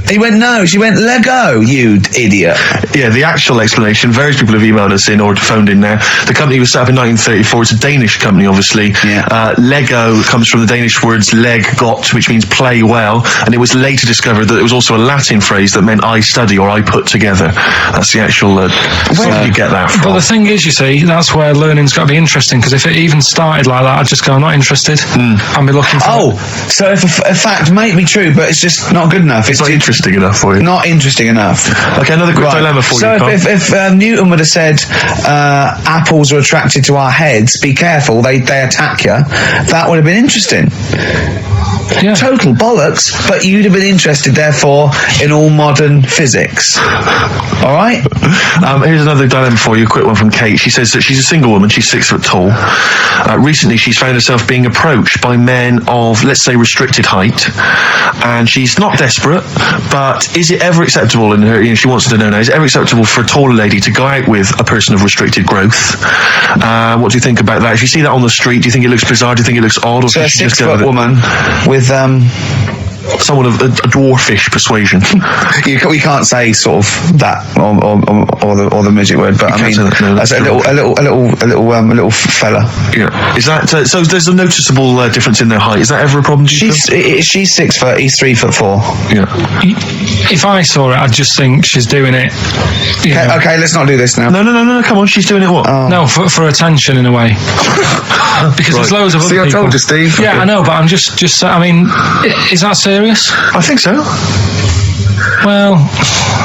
S1: He went, no. She went, Lego, you idiot.
S2: Yeah, the actual explanation, various people have emailed us in or phoned in now. The company was set up in 1934. It's a Danish company, obviously.
S1: Yeah.
S2: Lego comes from the Danish words leg got, which means play well, and it was later discovered that it was also a Latin phrase that meant I study or I put together. That's the actual... where did you get that from?
S3: But the thing is, you see, that's where learning's got to be interesting, because if it even started like that, I'd just go, I'm not interested. I'd be looking for...
S1: So if a fact may be true, but it's just not good enough.
S2: It's not interesting enough for you.
S1: Not interesting enough.
S2: Okay, another quick dilemma for you.
S1: So if Newton would have said apples are attracted to our heads, be careful, they attack you, that would have been interesting.
S3: Yeah.
S1: Total bollocks, but you'd have been interested, therefore, in all modern physics. All right?
S2: Here's another dilemma for you, a quick one from Kate. She says that she's a single woman, she's 6 foot tall. Recently, she's found herself being approached by men of, let's say, restricted height, and she's not desperate, but is it ever acceptable in her, she wants to know now, is it ever acceptable for a taller lady to go out with a person of restricted growth? What do you think about that? If you see that on the street, do you think it looks bizarre? Do you think it looks odd? Or
S1: So a
S2: should she just
S1: 6
S2: go
S1: foot
S2: with it?
S1: woman with
S2: Someone of a dwarfish persuasion.
S1: we can't say sort of that or the midget word, but I mean that's a little fella.
S2: Yeah. Is that so? There's a noticeable difference in their height. Is that ever a problem?
S1: She's 6 foot. He's 3'4".
S2: Yeah.
S3: If I saw it, I'd just think she's doing it.
S1: Okay, let's not do this now.
S2: No. Come on, she's doing it what?
S3: No, for attention in a way. Because there's loads of other people.
S1: I told you, Steve.
S3: Yeah, I know, but I'm just. I mean, is that serious?
S2: I think so.
S3: Well,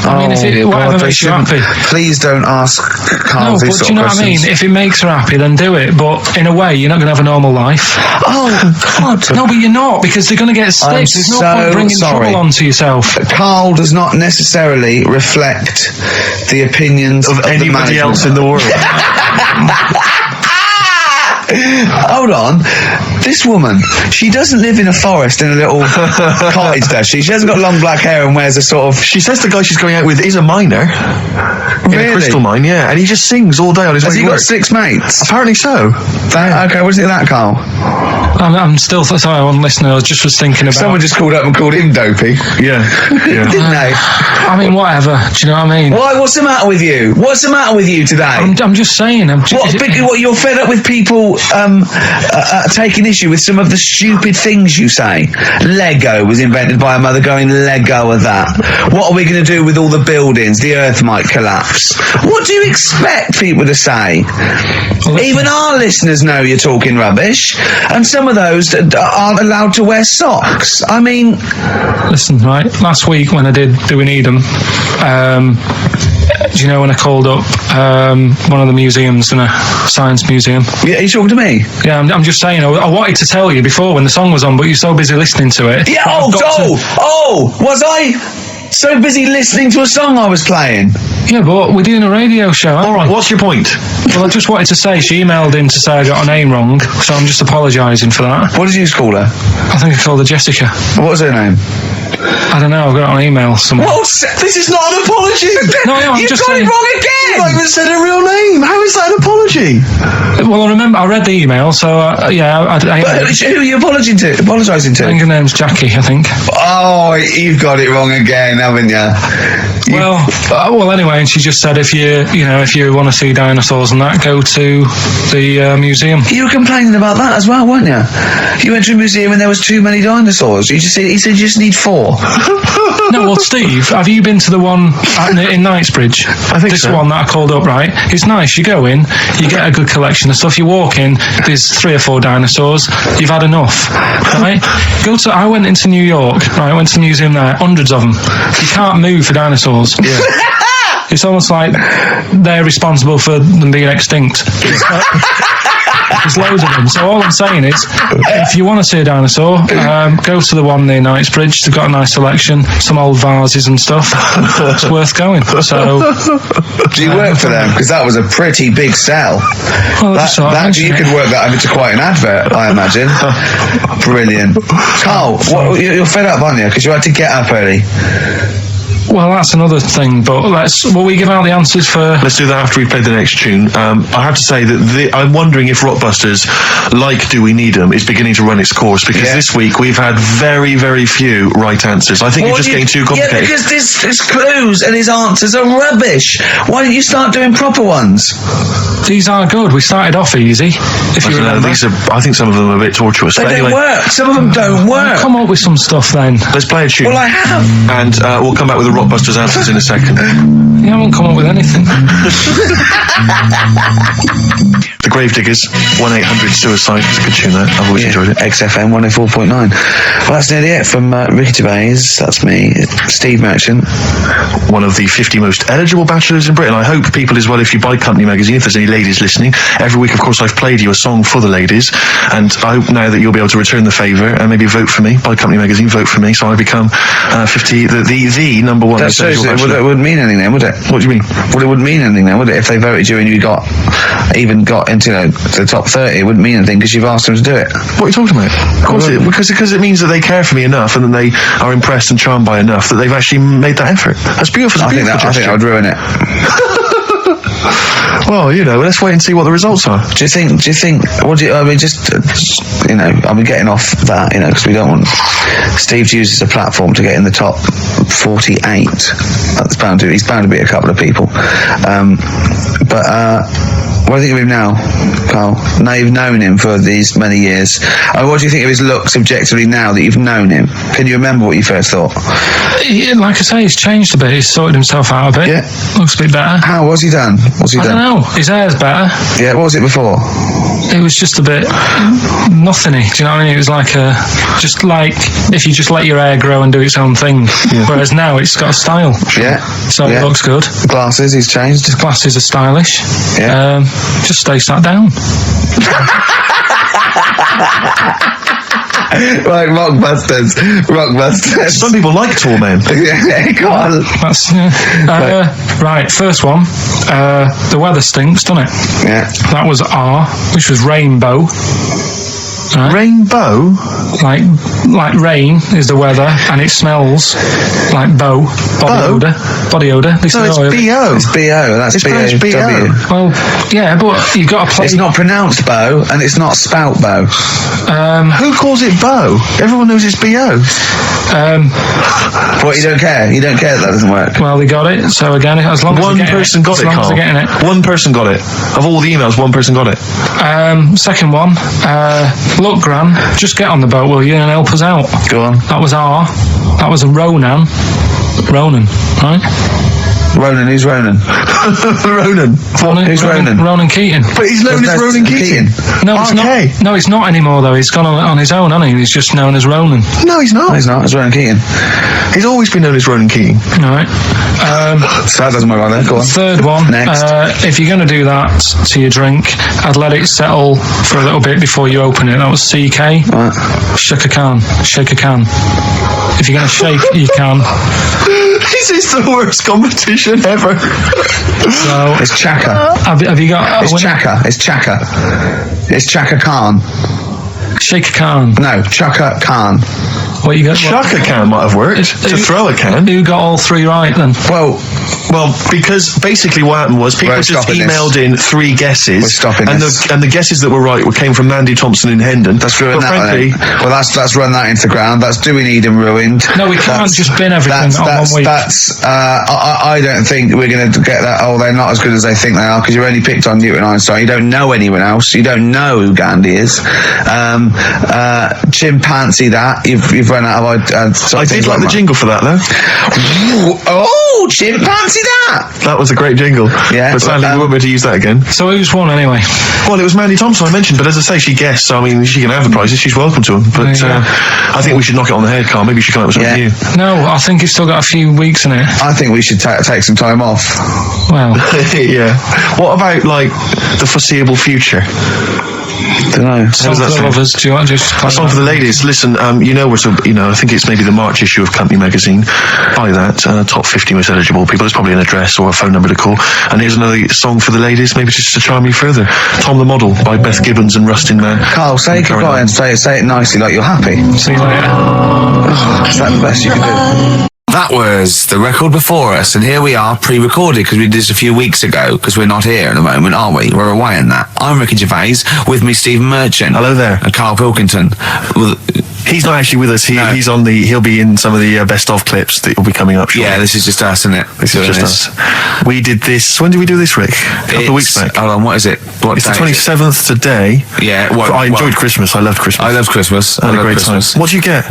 S3: I mean, whatever makes you happy.
S1: Please don't ask Karl these sort of questions.
S3: Do you know what I mean? If it makes her happy, then do it. But in a way, you're not going to have a normal life.
S1: Oh, God.
S3: No, but you're not, because they're going to get sick. There's no point bringing trouble onto yourself.
S1: Karl does not necessarily reflect the opinions of
S2: anybody else in the world.
S1: Hold on. This woman, she doesn't live in a forest in a little cottage, does she? She hasn't got long black hair and wears a sort of...
S2: She says the guy she's going out with is a miner.
S1: Really?
S2: In a crystal mine, yeah. And he just sings all day on his way to work.
S1: Has he got 6 mates?
S2: Apparently so.
S1: Okay, what do you think of that, Karl?
S3: I'm still... Sorry, I wasn't listening. I just was thinking about...
S1: Someone just called up and called him dopey.
S2: Yeah.
S1: Didn't they?
S3: I mean, whatever. Do you know what I mean?
S1: Why? What's the matter with you? What's the matter with you today?
S3: I'm just saying.
S1: What, you're fed up with people taking issue with some of the stupid things you say? Lego was invented by a mother going, Lego of that. What are we going to do with all the buildings? The earth might collapse. What do you expect people to say? Even our listeners know you're talking rubbish, and some of those that aren't allowed to wear socks. I mean...
S3: Listen, right, last week when I did Do We Need 'Em, do you know when I called up one of the museums in a science museum?
S1: Yeah, you talking to me?
S3: Yeah, I'm just saying, I wanted to tell you before when the song was on, but you're so busy listening to it.
S1: Yeah, was I so busy listening to a song I was playing?
S3: Yeah, but we're doing a radio show.
S2: All right, what's your point?
S3: Well, I just wanted to say, she emailed in to say I got her name wrong, so I'm just apologising for that.
S1: What did you call her?
S3: I think I called her Jessica.
S1: What was her name?
S3: I don't know, I've got it on email somewhere.
S1: What? This is not an apology!
S3: No, I'm
S1: You've
S3: just
S1: got
S3: saying...
S1: it wrong again!
S2: You've not even said her real name! How is that an apology?
S3: Well, I remember, I read the email, so, yeah,
S1: But who are you apologising to?
S3: I think her name's Jackie, I think.
S1: Oh, you've got it wrong again, haven't you?
S3: Well, anyway, and she just said if you want to see dinosaurs and that, go to the museum.
S1: You were complaining about that as well, weren't you? You went to a museum and there was too many dinosaurs. He said you just need 4.
S3: No, well, Steve, have you been to the one in Knightsbridge?
S2: I think
S3: this
S2: so.
S3: one that I called up, right? It's nice. You go in, you get a good collection of stuff. You walk in, there's 3 or 4 dinosaurs. You've had enough, right? I went into New York, right? I went to the museum there, hundreds of them. You can't move for dinosaurs. Yeah. It's almost like they're responsible for them being extinct. There's loads of them. So all I'm saying is, if you want to see a dinosaur, go to the one near Knightsbridge. They've got a nice selection, some old vases and stuff. It's worth going. So,
S1: do you work for them? Because that was a pretty big sell.
S3: Well,
S1: you could work that into quite an advert, I imagine. Brilliant. Karl, you're fed up, aren't you? Because you had to get up early.
S3: Well, that's another thing, but will we give out the answers for...
S2: Let's do that after we played the next tune. I have to say that I'm wondering if Rockbusters, like Do We Need 'Em, is beginning to run its course, because this week we've had very, very few right answers. I think you're just getting too complicated.
S1: Yeah, because his clues and his answers are rubbish. Why don't you start doing proper ones?
S3: These are good. We started off easy, if you remember.
S2: I think some of them are a bit tortuous.
S1: They don't work. Some of them don't work.
S3: Come up with some stuff then.
S2: Let's play a tune.
S1: Well, I have.
S2: And we'll come back with the Rockbusters answers in a second.
S3: You haven't come up with anything.
S2: The Gravediggers, 1-800-SUICIDE. It's a good tune, that. I've always enjoyed it.
S1: XFM 104.9. Well, that's nearly it from Ricky Gervais. That's me. Steve Merchant.
S2: One of the 50 most eligible bachelors in Britain. I hope people as well, if you buy Company Magazine, if there's any ladies listening, every week, of course, I've played you a song for the ladies, and I hope now that you'll be able to return the favour and maybe vote for me. Buy Company Magazine, vote for me, so I become 50, the number one.
S1: That shows it wouldn't mean anything then, would it?
S2: What do you mean?
S1: Well, it wouldn't mean anything then, would it? If they voted you and you got into the top 30, it wouldn't mean anything because you've asked them to do it.
S2: What are you talking about? Of course, because it means that they care for me enough, and that they are impressed and charmed by enough that they've actually made that effort. That's beautiful.
S1: I think that would ruin it.
S2: Well, let's wait and see what the results are.
S1: Do you think, I've been getting off that, because we don't want Steve to use as a platform to get in the top 48. He's bound to beat a couple of people. What do you think of him now, Carl? Now you've known him for these many years. What do you think of his looks objectively now that you've known him? Can you remember what you first thought?
S3: Like I say, he's changed a bit. He's sorted himself out a bit.
S1: Yeah.
S3: Looks a bit better.
S1: How? What's he done?
S3: I don't know. His hair's better.
S1: Yeah, what was it before?
S3: It was just a bit nothingy. Do you know what I mean? It was like just like if you just let your hair grow and do its own thing. Yeah. Whereas now it's got a style.
S1: Yeah.
S3: So it looks good.
S1: Glasses, he's changed.
S3: His glasses are stylish.
S1: Yeah.
S3: Just stay sat down.
S1: Right, Rockbusters.
S2: Some people like tall men.
S1: Yeah, go on.
S3: That's right. First one. The weather stinks, doesn't it?
S1: Yeah.
S3: That was R, which was rainbow. Right?
S2: Rainbow?
S3: Like rain is the weather, and it smells like body odour. Body odour.
S2: No, it's B-O.
S1: It's B-O. That's B-O-W.
S3: Well, yeah, but you've got to play.
S1: It's not pronounced bow, and it's not spout bow.
S2: Who calls it bow? Everyone knows it's B-O.
S1: What, you don't care? You don't care that doesn't work?
S3: Well, they got it, so again, as long as
S2: one person got it, Carl. One person got it. Of all the emails, one person got it.
S3: Second one, look, Gran, just get on the boat, will you, and help us out.
S1: Go on.
S3: That was R. That was a Ronan, right?
S1: Ronan, who's Ronan?
S2: Ronan.
S1: Who's Ronan?
S3: Ronan Keating.
S2: But he's known as Ronan Keating.
S3: No, it's not. No, it's not anymore though. He's gone on his own, hasn't he? He's just known as Ronan.
S2: No, he's not.
S1: No, he's not. It's Ronan Keating.
S2: He's always been known as Ronan Keating.
S3: All right.
S1: So that doesn't work like that. Go on.
S3: Third one.
S1: Next.
S3: If you're going to do that to your drink, I'd let it settle for a little bit before you open it. That was CK.
S1: Right.
S3: Shake a can. If you're going to shake, you can.
S2: This is the worst competition ever.
S3: So
S1: it's Chaka.
S3: Have you got?
S1: It's Chaka. It's Chaka. It's Chaka Khan.
S3: Shake a can.
S1: No, Chaka Khan.
S3: What you got?
S2: Chaka can might have worked. To throw a can.
S3: Who got all three right then?
S1: Well,
S2: because basically what happened was people just emailed in 3 guesses. And the guesses that were right came from Mandy Thompson in Hendon.
S1: That's ruined that. Well, that's run that into the ground. That's Do We Need 'Em ruined.
S3: No, we can't just bin everything on 1 week.
S1: I don't think we're going to get that. Oh, they're not as good as they think they are because you only picked on Newton Einstein. You don't know anyone else. You don't know who Gandhi is. Chimpanzee that you've run out of.
S2: I did like the jingle for that though.
S1: Oh, chimpanzee that!
S2: That was a great jingle.
S1: Yeah.
S2: But sadly we won't be able to use that again.
S3: So who's won anyway?
S2: Well, it was Mandy Thompson I mentioned, but as I say, she guessed, so I mean, she can have the prizes, she's welcome to them. But I think we should knock it on the head, Carl. Maybe you should come up with something new.
S3: No, I think it's still got a few weeks in it.
S1: I think we should take some time off.
S3: Well.
S2: Yeah. What about, like, the foreseeable future?
S1: Don't know.
S3: Song for the lovers. Do you want to just
S2: a song for the ladies? Listen, I think it's maybe the March issue of Company Magazine. Buy that. Top 50 most eligible people. There's probably an address or a phone number to call. And here's another song for the ladies, maybe just to charm you further. Tom the Model by Beth Gibbons and Rustin Man.
S1: Carl, say goodbye and say it nicely, like you're happy.
S3: See you later.
S1: Is that the best you can do? That was the record before us, and here we are, pre-recorded, because we did this a few weeks ago, because we're not here at the moment, are we? We're away in that. I'm Ricky Gervais, with me Stephen Merchant.
S2: Hello there.
S1: And Karl Pilkington.
S2: He's not actually with us. He'll be in some of the best of clips that will be coming up shortly.
S1: Yeah, this is just us, isn't it?
S2: This is just us. We did this. When did we do this, Rick? A couple of weeks back.
S1: Hold on, what is it?
S2: It's the 27th today.
S1: Yeah.
S2: I enjoyed Christmas. I loved Christmas.
S1: I love Christmas.
S2: I had a great time. What did you get?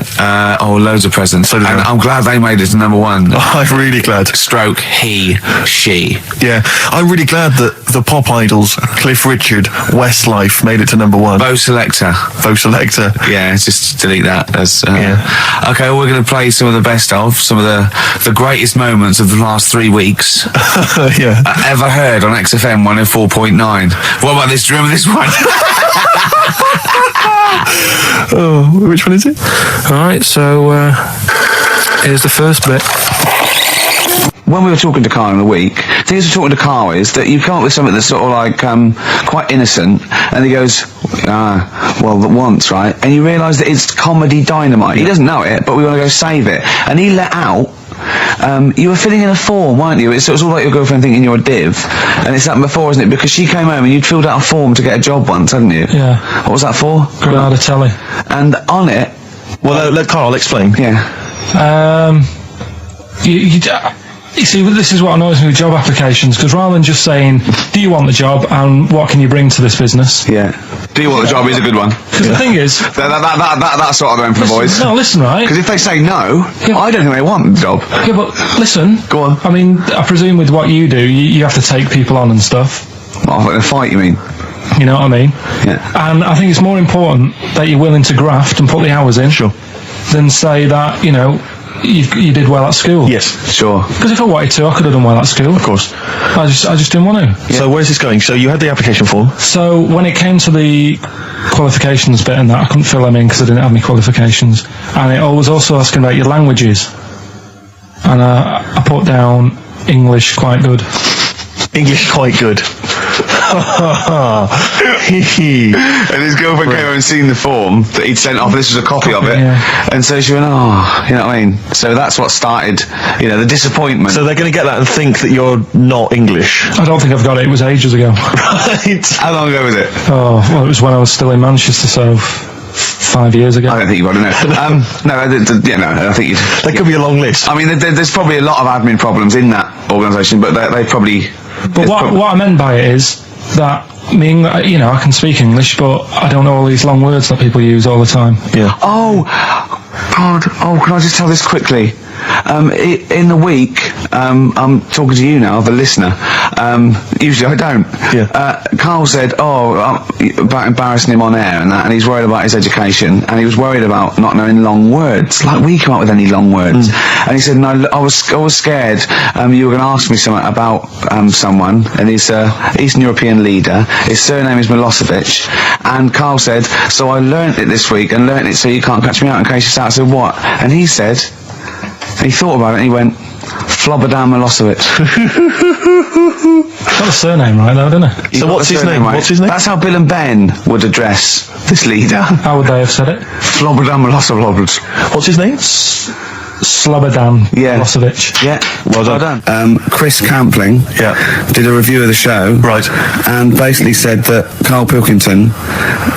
S1: Loads of presents.
S2: So did
S1: and
S2: I.
S1: I'm glad they made it to number one.
S2: Oh, I'm really glad.
S1: Stroke, he, she.
S2: Yeah, I'm really glad that the pop idols, Cliff Richard, Westlife, made it to number one.
S1: Bo Selector. Yeah, just delete that.
S2: Yeah.
S1: Okay, well, we're going to play some of the best of, some of the greatest moments of the last 3 weeks.
S2: Yeah.
S1: Ever heard on XFM 104.9. What about this? Do you remember this one?
S2: Oh, which one is it?
S3: Alright, so here's the first bit.
S1: When we were talking to Karl in the week, the thing we're talking to Karl is that you come up with something that's sort of like quite innocent, and he goes, once, right? And you realise that it's comedy dynamite. He doesn't know it, but we want to go save it. And he let out, you were filling in a form, weren't you? It was all like your girlfriend thinking you're a div. And it's happened before, isn't it? Because she came home and you'd filled out a form to get a job once, hadn't you?
S3: Yeah.
S1: What was that for?
S3: Granada Telly.
S1: And on it...
S2: Well, let Karl explain.
S1: Yeah.
S3: You see, this is what annoys me with job applications, because rather than just saying, do you want the job and what can you bring to this business?
S1: Yeah. Do you want the job is a good one.
S3: Because the thing is...
S1: That's what I'm going for the boys.
S3: No, listen, right?
S1: Because if they say no,
S3: Yeah.
S1: I don't think they want the job.
S3: Yeah, but listen.
S2: Go on.
S3: I mean, I presume with what you do, you have to take people on and stuff.
S1: Oh, in a fight, you mean?
S3: You know what I mean?
S1: Yeah.
S3: And I think it's more important that you're willing to graft and put the hours in.
S2: Sure.
S3: Than say that, you did well at school.
S2: Yes.
S1: Sure.
S3: Because if I wanted to, I could have done well at school.
S2: Of course.
S3: I just didn't want to.
S2: Yeah. So where's this going? So you had the application form.
S3: So when it came to the qualifications bit and that, I couldn't fill them in because I didn't have any qualifications. And it was also asking about your languages. And I put down English quite good.
S2: English quite good.
S1: And his girlfriend came over and seen the form that he'd sent off. This was a copy of it.
S3: Yeah.
S1: And so she went, you know what I mean? So that's what started, the disappointment.
S2: So they're going to get that and think that you're not English.
S3: I don't think I've got it. It was ages ago.
S2: Right.
S1: How long ago was it?
S3: Oh, well, it was when I was still in Manchester, so 5 years ago.
S1: I don't think you've got to know. No, I think you'd...
S2: That could be a long list.
S1: I mean, there's probably a lot of admin problems in that organisation, but they probably...
S3: But what I meant by it is that, I can speak English, but I don't know all these long words that people use all the time.
S2: Yeah.
S1: Oh, God. Oh, can I just tell this quickly? In the week, I'm talking to you now, the listener. Usually I don't.
S2: Yeah.
S1: Karl said, about embarrassing him on air and that, and he's worried about his education, and he was worried about not knowing long words. Like, we come up with any long words. And he said, no, I was scared you were going to ask me something about someone, and he's Eastern European leader. His surname is Milosevic. And Karl said, so I learnt it this week, and learnt it so you can't catch me out in case you start. I said, what? And he said... And he thought about it and he went, Flobodan Milosevic.
S3: Got the surname right though, didn't it?
S2: So what's his name?
S1: Right?
S2: What's his name?
S1: That's how Bill and Ben would address this leader.
S3: How would they have said it?
S1: Flobodan Milosevic.
S2: What's his name?
S3: Slobodan Milosevic.
S1: Yeah.
S2: Well done.
S1: Chris Campling did a review of the show.
S2: Right.
S1: And basically said that Karl Pilkington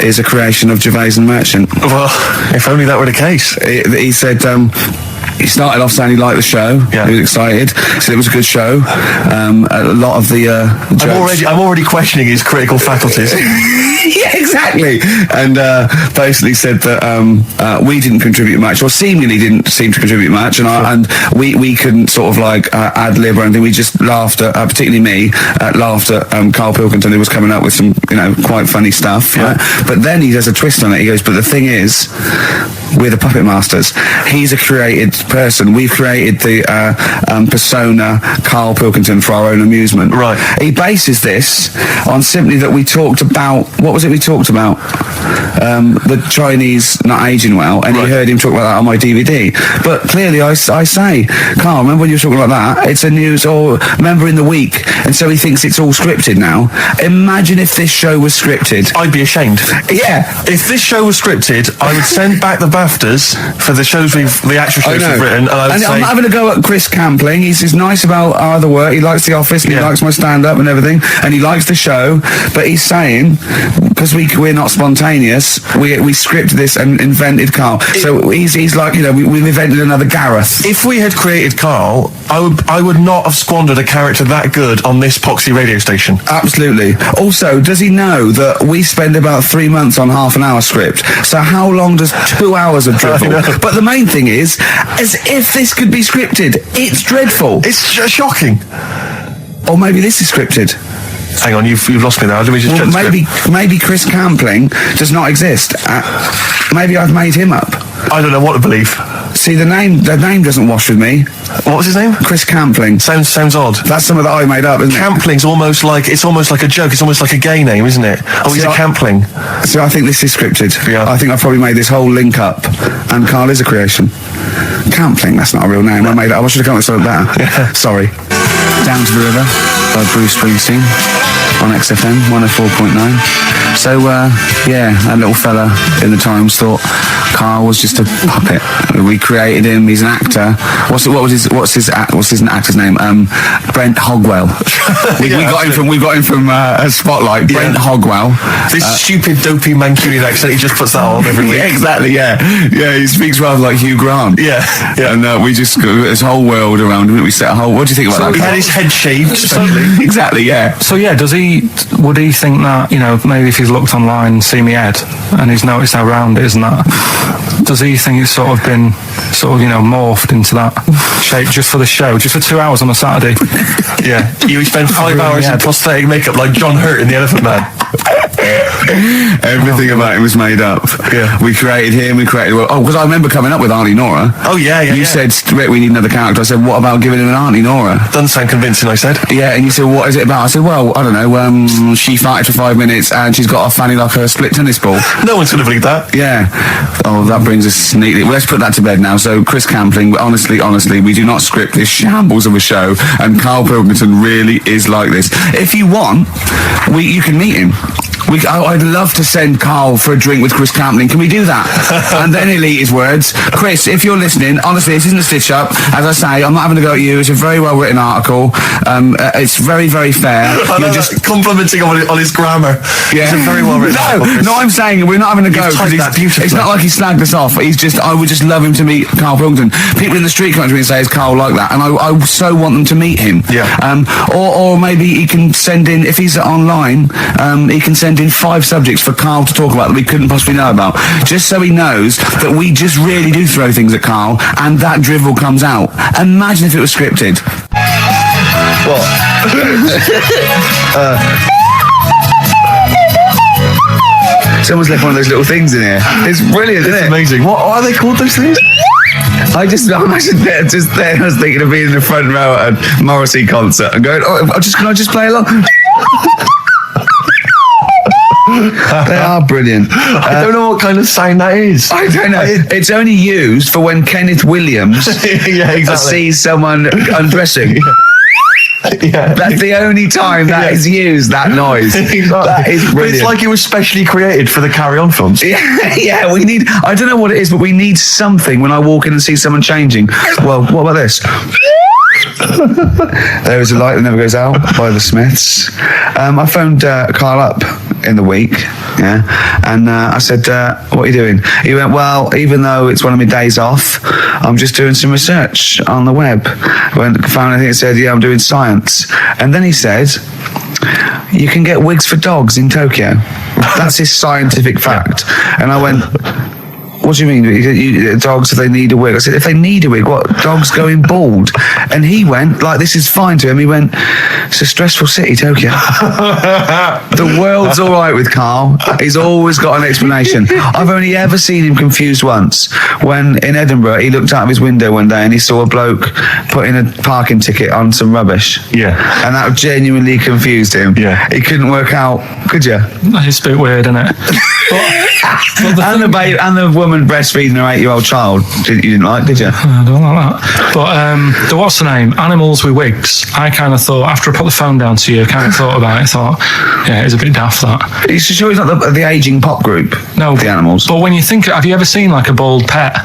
S1: is a creation of Gervais and Merchant.
S2: Well, if only that were the case.
S1: He said... he started off saying he liked the show.
S2: Yeah.
S1: He was excited. Said it was a good show. A lot of the jokes...
S2: I'm already questioning his critical faculties.
S1: Yeah, exactly. And basically said that we didn't contribute much, or seemingly didn't seem to contribute much, and we couldn't sort of like ad lib or anything. We just laughed at, particularly me, laughed at Karl Pilkington, who was coming up with some quite funny stuff.
S2: Yeah.
S1: Right? But then he does a twist on it. He goes, but the thing is, we're the puppet masters. He's a created person. We've created the persona Karl Pilkington for our own amusement.
S2: Right.
S1: He bases this on simply that we talked about, what was it we talked about? The Chinese not aging well, and you heard him talk about that on my DVD. But clearly I say, Karl, remember when you were talking about that? It's a news, or remember in the week, and so he thinks it's all scripted now. Imagine if this show was scripted.
S2: I'd be ashamed.
S1: Yeah.
S2: If this show was scripted, I would send back the rafters for the actual shows we've written. And
S1: I'm having a go at Chris Campling. He's nice about our other work. He likes The Office, and he likes my stand-up and everything, and he likes the show. But he's saying, because we're not spontaneous, we scripted this and invented Karl. So he's like, we've invented another Gareth.
S2: If we had created Karl, I would not have squandered a character that good on this poxy radio station.
S1: Absolutely. Also, does he know that we spend about 3 months on half an hour script? So how long does 2 hours of drivel? But the main thing is, as if this could be scripted, it's dreadful.
S2: It's shocking.
S1: Or maybe this is scripted.
S2: Hang on, you've lost me now. Let me just check the script.
S1: Maybe Chris Campling does not exist. Maybe I've made him up.
S2: I don't know what to believe.
S1: See, the name doesn't wash with me.
S2: What was his name?
S1: Chris Campling.
S2: Sounds odd.
S1: That's something that I made up, isn't it?
S2: Campling's almost like a joke. It's almost like a gay name, isn't it? Oh, he's a Campling.
S1: So I think this is scripted.
S2: Yeah.
S1: I think I've probably made this whole link up, and Karl is a creation. Campling, that's not a real name. No. I made it up. I should have come up with something better. Yeah. Sorry. Down to the River by Bruce Springsteen on XFM 104.9. So, that little fella in the Times thought Karl was just a puppet. We created him. He's an actor. What's his actor's name? Brent Hogwell. We got him from Spotlight. Brent Hogwell.
S2: This stupid dopey Mancunian accent. He just puts that on every week.
S1: Yeah, exactly. Yeah. He speaks rather like Hugh Grant.
S2: Yeah.
S1: And we just got this whole world around him. We set a whole. What do you think about that?
S2: He had his head shaved, especially.
S1: Exactly. Yeah.
S3: So would he think that, maybe if he's looked online and seen me head and he's noticed how round it is and that, does he think it's sort of been morphed into that shape just for the show, just for 2 hours on a Saturday?
S2: Yeah. You spend 5 hours in prosthetic makeup like John Hurt in The Elephant Man.
S1: Everything about him was made up.
S2: Yeah.
S1: We created him, because I remember coming up with Auntie Nora.
S2: Oh, yeah.
S1: You said, Rick, we need another character. I said, what about giving him an Auntie Nora?
S2: Doesn't sound convincing, I said.
S1: Yeah, and you said, what is it about? I said, well, I don't know, she farted for 5 minutes and she's got a fanny like a split tennis ball.
S2: No one's going to believe that.
S1: Yeah. Oh, that brings us neatly. Well, let's put that to bed now. So, Chris Campling, honestly, we do not script this shambles of a show, and Karl Pilkington really is like this. If you want, you can meet him. I'd love to send Karl for a drink with Chris Campling. Can we do that? And then he'll eat his words. Chris, if you're listening, honestly, this isn't a stitch-up. As I say, I'm not having a go at you. It's a very well-written article. It's very, very fair.
S2: You're just complimenting on his grammar.
S1: Yeah.
S2: It's a very well-written article.
S1: No, I'm saying we're not having a go. It's not like he slagged us off. I would just love him to meet Karl Pilkington. People in the street come up to me and say, is Karl like that? And I so want them to meet him.
S2: Yeah.
S1: Or maybe he can send in, if he's online, he can send in 5 subjects for Karl to talk about that we couldn't possibly know about, just so he knows that we just really do throw things at Karl and that drivel comes out. Imagine if it was scripted.
S2: What?
S1: Someone's left one of those little things in here. It's brilliant, isn't it?
S2: Amazing. What are they called, those things?
S1: I'm just there. I was thinking of being in the front row at a Morrissey concert and going, can I just play along? They are brilliant.
S2: I don't know what kind of sign that is.
S1: I don't know. It's only used for when Kenneth Williams sees someone undressing.
S2: Yeah.
S1: That's the only time that is used, that noise. That is brilliant.
S2: But it's like it was specially created for the Carry On films.
S1: Yeah, we need, I don't know what it is, but we need something when I walk in and see someone changing. Well, what about this? There is a light that never goes out by the Smiths. I phoned Karl up in the week, and I said, what are you doing? He went, well, even though it's one of my days off, I'm just doing some research on the web. Found anything that said, I'm doing science. And then he said, you can get wigs for dogs in Tokyo. That's his scientific fact. And I went, what do you mean? Dogs, if they need a wig? I said, if they need a wig, what? Dogs going bald? And he went, like, this is fine to him. He went, it's a stressful city, Tokyo. The world's all right with Karl. He's always got an explanation. I've only ever seen him confused once. When in Edinburgh, he looked out of his window one day and he saw a bloke putting a parking ticket on some rubbish.
S2: Yeah.
S1: And that genuinely confused him.
S2: Yeah.
S1: He couldn't work out, could you?
S3: It's a bit weird, isn't it?
S1: And the woman woman breastfeeding her 8-year-old child, you didn't like, did you?
S3: I don't like that. But the what's the name? Animals with wigs. I kind of thought, after I put the phone down to you, I kind of thought about it. I thought, yeah, it's a bit daft, that.
S1: Are you sure it's not the ageing pop group?
S3: No.
S1: The Animals?
S3: But when you think, have you ever seen like a bald pet?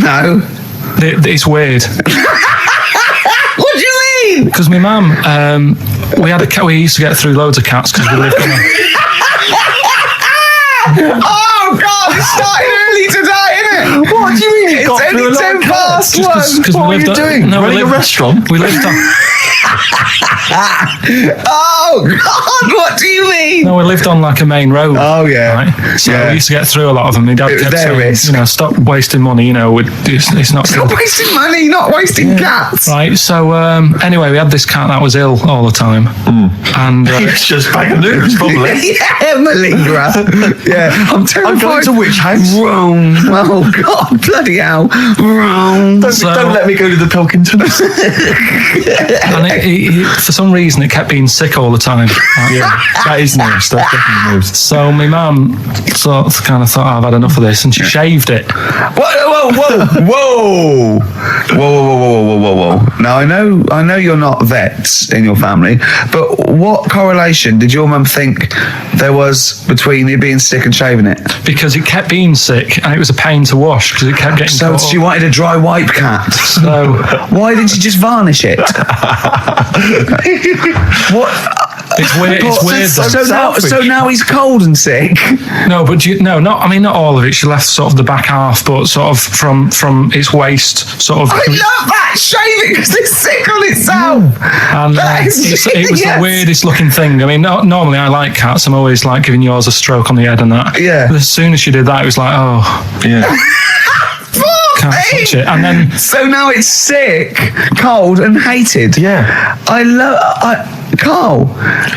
S1: No.
S3: It's weird.
S1: What do you mean?
S3: Because my mum, we had a cat. We used to get through loads of cats because we lived in a...
S1: Oh God! It started early today, innit?
S2: What do you mean?
S1: It's only 10 past 1.
S2: What were you doing?
S3: No,
S2: Running a restaurant?
S3: We lived on...
S1: Oh God! What do you mean?
S3: No, we lived on like a main road.
S1: Oh yeah.
S3: Right? So
S1: Yeah.
S3: we used to get through a lot of them. My dad
S1: It was
S3: kept
S1: their
S3: saying,
S1: risk.
S3: stop wasting money. It's not
S1: Not
S3: good.
S1: wasting money, not wasting cats.
S3: Right. So anyway, we had this cat that was ill all the time, and
S2: It's just bag of nerves, probably.
S1: Yeah, malingerer. Yeah, I'm terrified.
S2: I'm going to which house?
S1: Rome. Oh God, bloody hell. Rome.
S2: Don't let me go to the Pilkingtons.
S3: and for some reason it kept being sick all the time.
S2: Yeah, that is nerves. That's definitely nerves.
S3: So my mum kind of thought, I've had enough of this, and she shaved it.
S1: Whoa. Now I know you're not vets in your family, but what correlation did your mum think there was between you being sick and shaving it?
S3: Because it kept being sick, and it was a pain to wash because it kept getting
S1: So
S3: caught
S1: she
S3: up.
S1: wanted a dry wipe cat.
S3: So
S1: Why didn't she just varnish it? What?
S3: it's weird. It's weird. Though.
S1: So now he's cold and sick.
S3: No, but not all of it. She left sort of the back half, but sort of from its waist, sort of.
S1: I love that shaving because it's sick on itself.
S3: And
S1: That is
S3: it was
S1: genius.
S3: the weirdest looking thing. I mean, normally I like cats. I'm always like giving yours a stroke on the head and that.
S1: Yeah.
S3: But as soon as she did that, it was like, oh,
S2: Yeah.
S3: can't touch it. And then
S1: So now it's sick, cold, and hated.
S2: Yeah.
S1: Carl.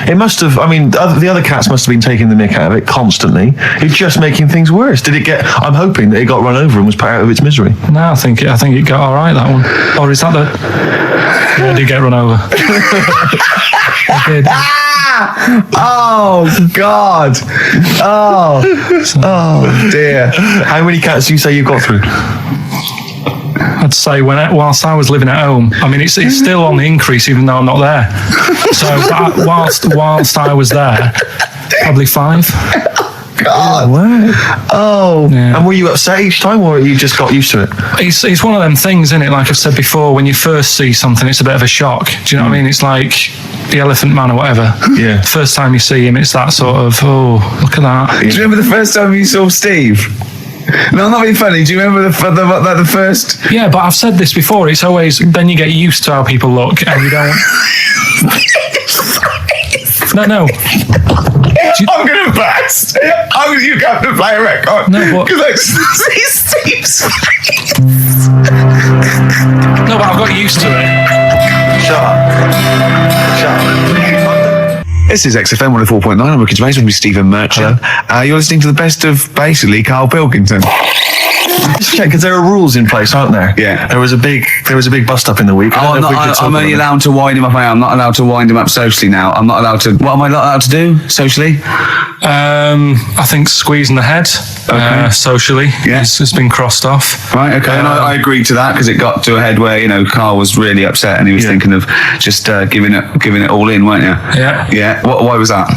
S2: It must have, the other cats must have been taking the mick out of it constantly. It's just making things worse. I'm hoping that it got run over and was put out of its misery.
S3: no, I think it got all right, that one. Or is that yeah, it did get run over. It did.
S1: Oh God. Oh dear.
S2: How many cats do you say you've got through?
S3: I'd say whilst I was living at home, I mean, it's still on the increase even though I'm not there. So whilst I was there, probably 5.
S1: God.
S2: Wow.
S1: Oh.
S3: Yeah.
S2: And were you upset each time, or you just got used to it?
S3: It's one of them things, isn't it? Like I've said before, when you first see something, it's a bit of a shock. Do you know what I mean? It's like the Elephant Man or whatever.
S2: Yeah.
S3: First time you see him, it's that sort of, oh, look at that.
S1: Do you remember the first time you saw Steve? No, I'm not being funny. Do you remember the first?
S3: Yeah, but I've said this before. It's always, then you get used to how people look and you don't... No.
S1: I'm going to burst. You have to play a record.
S3: No, but-
S1: Because I just see Steve's face.
S3: No, but I've got used to it.
S2: Shut up.
S1: This is XFM 104.9. I'm Ricky Gervais with Stephen Merchant. You're listening to the best of basically Karl Pilkington.
S2: Just check, because there are rules in place, aren't there?
S1: Yeah.
S2: There was a big bust up in the week.
S1: I'm only allowed to wind him up. I'm not allowed to wind him up socially now. I'm not allowed to. What am I not allowed to do socially?
S3: I think squeezing the head socially has been crossed off.
S1: Right. Okay. And I agreed to that because it got to a head where Karl was really upset and he was thinking of just giving it all in, weren't you?
S3: Yeah.
S1: Yeah. Why was that?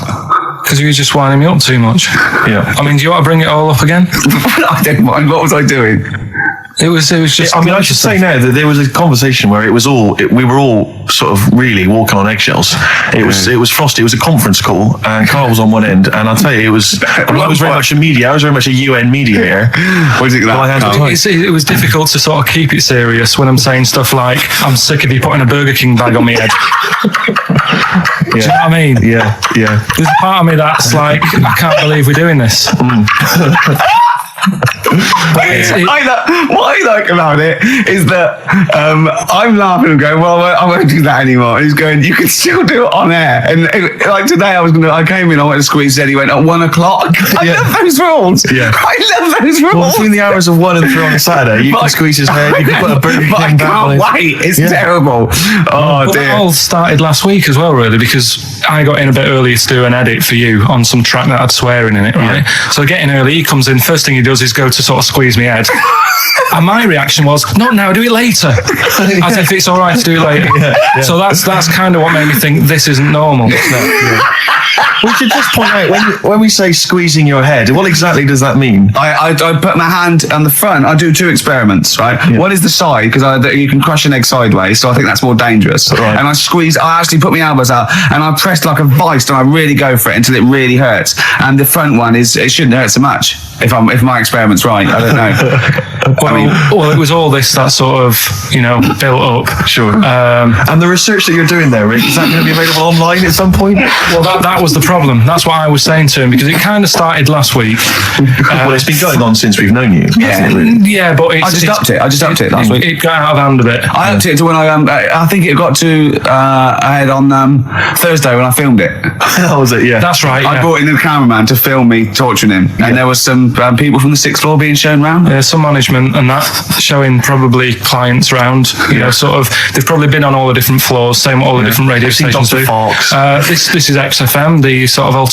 S3: Because you were just winding me up too much.
S2: Yeah.
S3: I mean, do you want to bring it all up again?
S1: I don't mind. What was I doing?
S3: It was just...
S2: I should say now that there was a conversation where we were all sort of really walking on eggshells. It was frosty. It was a conference call, and Karl was on one end, and I'll tell you, I was very much a media. I was very much a UN media here.
S1: What do you think of that?
S3: It was difficult to sort of keep it serious when I'm saying stuff like, I'm sick of you putting a Burger King bag on my head. Do you know what I mean?
S2: Yeah.
S3: There's a part of me that's like, I can't believe we're doing this.
S1: What I like about it is that I'm laughing and going, well, I won't do that anymore. And he's going, you can still do it on air. And like today, I came in, I went to squeeze it, he went at 1 o'clock. I love those rules.
S2: Yeah.
S1: I love those rules.
S2: Well, between the hours of 1 and 3 on a Saturday, you can squeeze his head, you can put a Burger King
S1: I
S2: back on
S1: can't
S2: it.
S1: wait. It's terrible. Oh,
S3: But
S1: dear.
S3: that all started last week as well, really, because I got in a bit earlier to do an edit for you on some track that had swearing in it, right? So I get in early, he comes in, first thing he does is go to sort of squeeze me head. And my reaction was, not now, do it later. As if it's all right to do it later. So that's kind of what made me think this isn't normal.
S2: We should just point out, when we say squeezing your head, what exactly does that mean?
S1: I put my hand on the front. I do two experiments, right?
S2: Yeah.
S1: One is the side, because you can crush an egg sideways, so I think that's more dangerous.
S2: Right.
S1: And I actually put my elbows out, and I pressed like a vice, and I really go for it until it really hurts. And the front one it shouldn't hurt so much, if my experiment's right. I don't know.
S3: Well, it was all this that sort of, built up.
S2: Sure. And the research that you're doing there, Rick, is that going to be available online at some point?
S3: Well, that was the problem. That's what I was saying to him, because it kind of started last week.
S2: Well, it's been going on since we've known you.
S3: Yeah, but
S1: I just upped it last week.
S3: It got out of hand a bit.
S1: I upped it to when I think it got to ahead on Thursday when I filmed it.
S2: How was it? Yeah.
S3: That's right.
S1: I brought in a cameraman to film me torturing him, and there was some people from the 6th floor being shown round.
S3: Yeah, some management and that, showing probably clients round. Sort of. They've probably been on all the different floors, same what all the different radio stations do. This is XFM, the sort of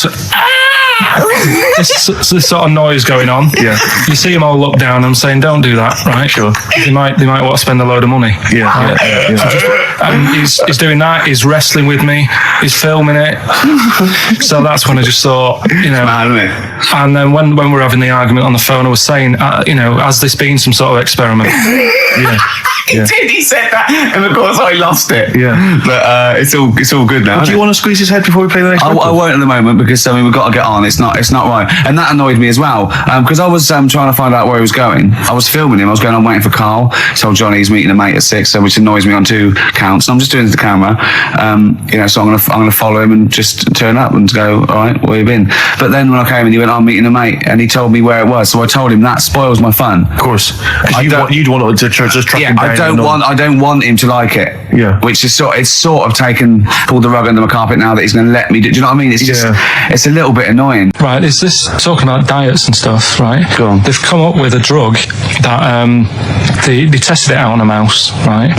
S3: this sort of noise going on.
S2: Yeah.
S3: You see them all look down. I'm saying, don't do that, right?
S2: Sure.
S3: They might want to spend a load of money.
S2: Yeah.
S3: Right? And he's doing that. He's wrestling with me. He's filming it. So that's when I just thought,
S1: Mad, isn't it?
S3: And then when we were having the argument on the phone, I was saying, has this been some sort of experiment?
S1: He said that, and of course I lost it.
S2: Yeah.
S1: But it's all good now.
S2: Do you want to squeeze his head before we play the next one?
S1: I won't at the moment, because we've got to get on. It's not right, and that annoyed me as well, because I was trying to find out where he was going. I was filming him. I was going on waiting for Carl. Told Johnny he's meeting a mate at 6, which annoys me on 2 counts. And I'm just doing it to the camera, so I'm gonna follow him and just turn up and go, all right, where you been? But then when I came in, he went, I'm meeting a mate, and he told me where it was. So I told him that spoils my fun.
S2: Of course. You'd want to just track him down.
S1: I don't want him to like it.
S2: Yeah.
S1: Which is pulled the rug under my carpet now that he's going to let me do. Do you know what I mean? It's just, it's a little bit annoying.
S3: Right, is this talking about diets and stuff, right?
S1: Go on.
S3: They've come up with a drug that they tested it out on a mouse, right?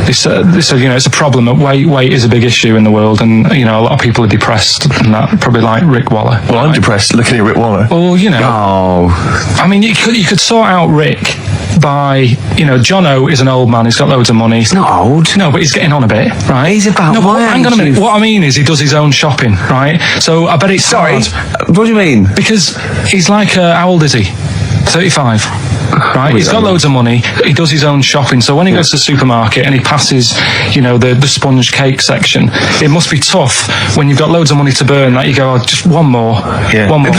S3: They said it's a problem that weight is a big issue in the world, and a lot of people are depressed and that, probably like Rick Waller.
S2: Well, I'm depressed looking at Rick Waller.
S3: Well, I mean, you could sort out Rick by, Jono is an old man, he's got loads of money.
S1: He's not old.
S3: No, but he's getting on a bit, right?
S1: He's about
S3: hang on a minute. What I mean is he does his own shopping, right? So I bet it's hard.
S1: What do you mean?
S3: Because he's like, how old is he? 35. Right, he's got loads of money. He does his own shopping. So when he goes to the supermarket and he passes, the sponge cake section, it must be tough when you've got loads of money to burn. That you go, just one more, one more.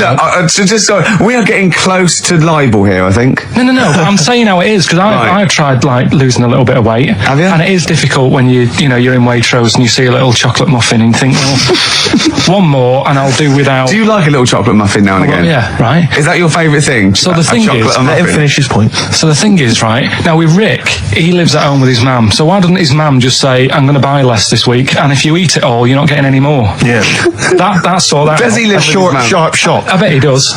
S1: We are getting close to libel here, I think.
S3: No. I'm saying how it is, because I've tried losing a little bit of weight.
S1: Have you?
S3: And it is difficult when you're in Waitrose and you see a little chocolate muffin and you think, well, one more and I'll do without.
S1: Do you like a little chocolate muffin now and again?
S3: Yeah, right.
S1: Is that your favourite thing?
S3: So the thing is,
S2: let him finish his point.
S3: So the thing is, right, now with Rick, he lives at home with his mum. So why doesn't his mum just say, I'm going to buy less this week, and if you eat it all, you're not getting any more?
S2: Yeah.
S3: That's all that.
S1: Does he live
S2: sharp shop?
S3: I bet he does.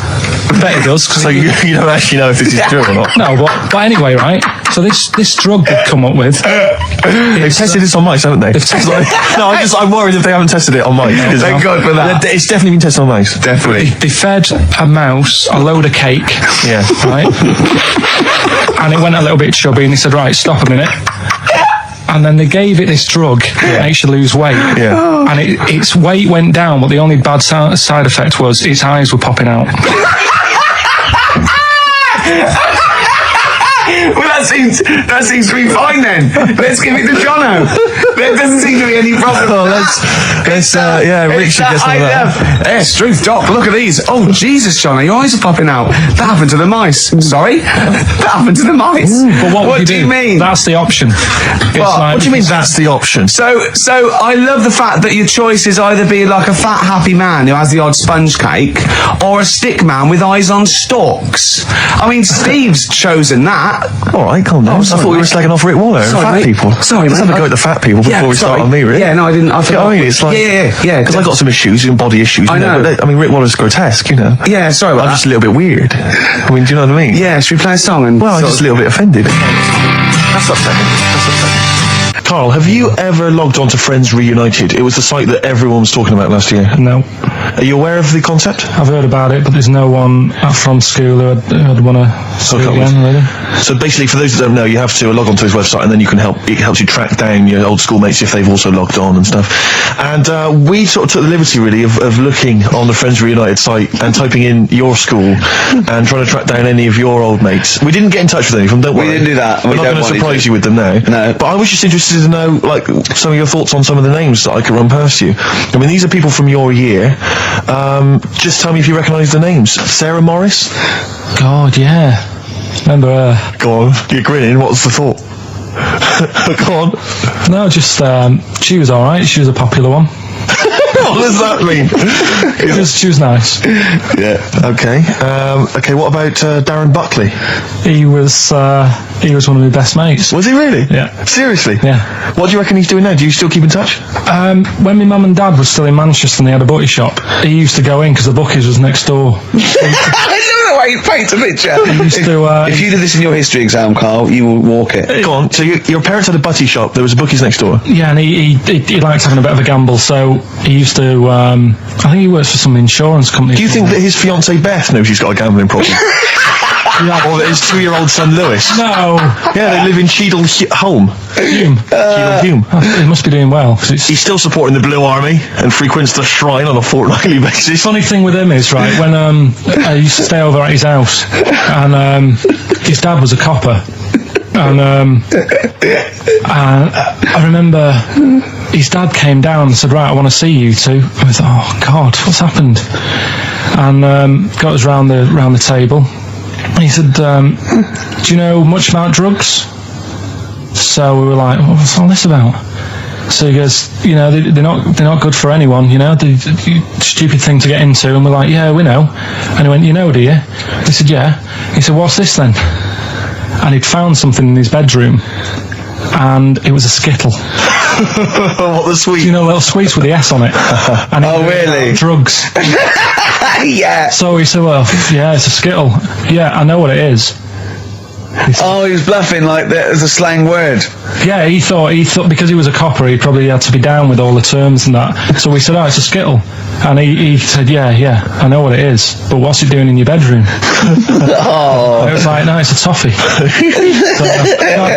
S2: So you don't actually know if this is true or not?
S3: No, but anyway, right? So this drug they've come up with.
S2: They've tested this on mice, haven't they? I'm worried if they haven't tested it on mice.
S1: Thank God for that.
S2: It's definitely been tested on mice.
S1: Definitely.
S3: They fed a mouse a load of cake.
S2: Yeah.
S3: Right? And it went a little bit chubby, and he said, right, stop a minute. And then they gave it this drug that makes you lose weight.
S2: Yeah.
S3: And its weight went down, but the only bad side effect was its eyes were popping out.
S1: Well, that seems to be fine then. Let's give it to Jono. There doesn't seem to be any problem.
S2: Oh, Rick should get some of that.
S1: Yes, truth, Doc. Look at these. Oh, Jesus, Jono, your eyes are popping out. That happened to the mice. Sorry, that happened to the mice.
S3: But what
S1: do you mean?
S3: That's the option.
S2: What do you mean that's the option?
S1: So I love the fact that your choice is either be like a fat, happy man who has the odd sponge cake, or a stick man with eyes on stalks. I mean, Steve's chosen that.
S2: All right, calm down. I thought we were slagging off Rick Waller and fat people.
S1: Sorry,
S2: let's
S1: mate.
S2: have a go at the fat people before we start on me, really.
S1: Yeah, no, I didn't. I forgot.
S2: I mean, it's like
S1: yeah.
S2: Because I got some issues and body issues.
S1: I know.
S2: But Rick Waller's grotesque,
S1: Yeah, sorry about
S2: I'm just a little bit weird. I mean, do you know what I mean?
S1: Yeah, should we play a song? And
S2: I'm just a little bit offended. That's upsetting. Carl, have you ever logged on to Friends Reunited? It was the site that everyone was talking about last year.
S3: No.
S2: Are you aware of the concept?
S3: I've heard about it, but there's no one from school who'd want to see it again, really.
S2: So basically, for those that don't know, you have to log onto his website, and then it helps you track down your old schoolmates if they've also logged on and stuff. And we sort of took the liberty, really, of looking on the Friends Reunited site and typing in your school and trying to track down any of your old mates. We didn't get in touch with any of them, don't worry.
S1: We didn't do that.
S2: We're not going to surprise you with them now.
S1: No.
S2: But I was just interested to know, like, some of your thoughts on some of the names that I could run past you. I mean, these are people from your year. Just tell me if you recognise the names. Sarah Morris?
S3: God, yeah. Remember her?
S2: Go on, you're grinning. What's the thought? Go on.
S3: No, just, she was alright. She was a popular one.
S2: What does that mean?
S3: She was nice.
S2: Yeah. Okay. Okay. What about Darren Buckley?
S3: He was one of my best mates.
S2: Was he really?
S3: Yeah.
S2: Seriously?
S3: Yeah.
S2: What do you reckon he's doing now? Do you still keep in touch?
S3: When my mum and dad were still in Manchester and they had a butty shop, he used to go in because the Bucky's was next door.
S1: Wait, paint a picture.
S3: If
S1: you did this in your history exam, Carl, you will walk it.
S2: Go on. So your parents had a butty shop. There was a Bucky's next door.
S3: Yeah, and he liked having a bit of a gamble, so he used to. I think he works for some insurance company.
S2: Do you think that his fiancée Beth knows he's got a gambling problem? Or that his 2-year-old son Lewis?
S3: No.
S2: Yeah, they live in Cheadle Hume.
S3: He must be doing well.
S2: He's still supporting the Blue Army and frequents the shrine on a fortnightly basis.
S3: Funny thing with him is, right, when I used to stay over at his house, and his dad was a copper, and I remember his dad came down and said, right, I want to see you two. I was like, oh God, what's happened? And got us round the table. And he said, do you know much about drugs? So we were like, what's all this about? So he goes, you know, they're not good for anyone, you know, they're stupid thing to get into. And we're like, yeah, we know. And he went, you know, do you? He said, yeah. He said, what's this then? And he'd found something in his bedroom, and it was a Skittle.
S2: What, the sweet?
S3: You know, little sweets with the S on it. And
S1: really?
S3: Drugs.
S1: Yeah.
S3: So he said, well, yeah, it's a Skittle. Yeah, I know what it is.
S1: Oh, he was bluffing like that as a slang word.
S3: Yeah, he thought because he was a copper, he probably had to be down with all the terms and that. So we said, oh, it's a Skittle. And he said, yeah, I know what it is, but what's it doing in your bedroom?
S1: Oh.
S3: I was like, no, it's a toffee.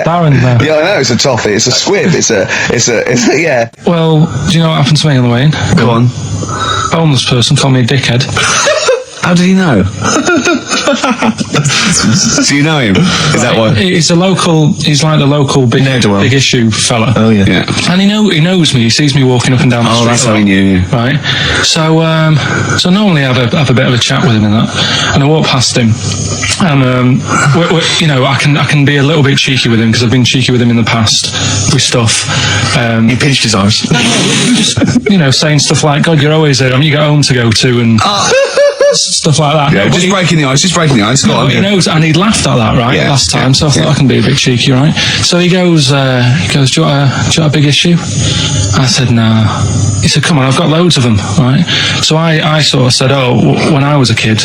S3: Darren there.
S1: Yeah, I know, it's a toffee, it's a squib, it's a, yeah.
S3: Well, do you know what happened to me on the way in?
S1: Go on.
S3: Homeless person told me a dickhead.
S1: How did he know? Do you know him? Is that what?
S3: He's like the local big issue fella.
S2: Oh yeah.
S3: And he knows me. He sees me walking up and down the street.
S1: Oh, that's how he knew you.
S3: Right. So normally I have a bit of a chat with him and that. And I walk past him, and you know, I can be a little bit cheeky with him because I've been cheeky with him in the past with stuff.
S2: You pinched his arms.
S3: Just, you know, saying stuff like, God, you're always there. I mean, you got home to go to and. Stuff like that.
S1: Yeah, just breaking the ice.
S3: No, he knows, and he laughed at that, right, last time, so I thought I can be a bit cheeky, right? So he goes, do you want a big issue? I said, no. He said, come on, I've got loads of them, right? So I sort of said, when I was a kid,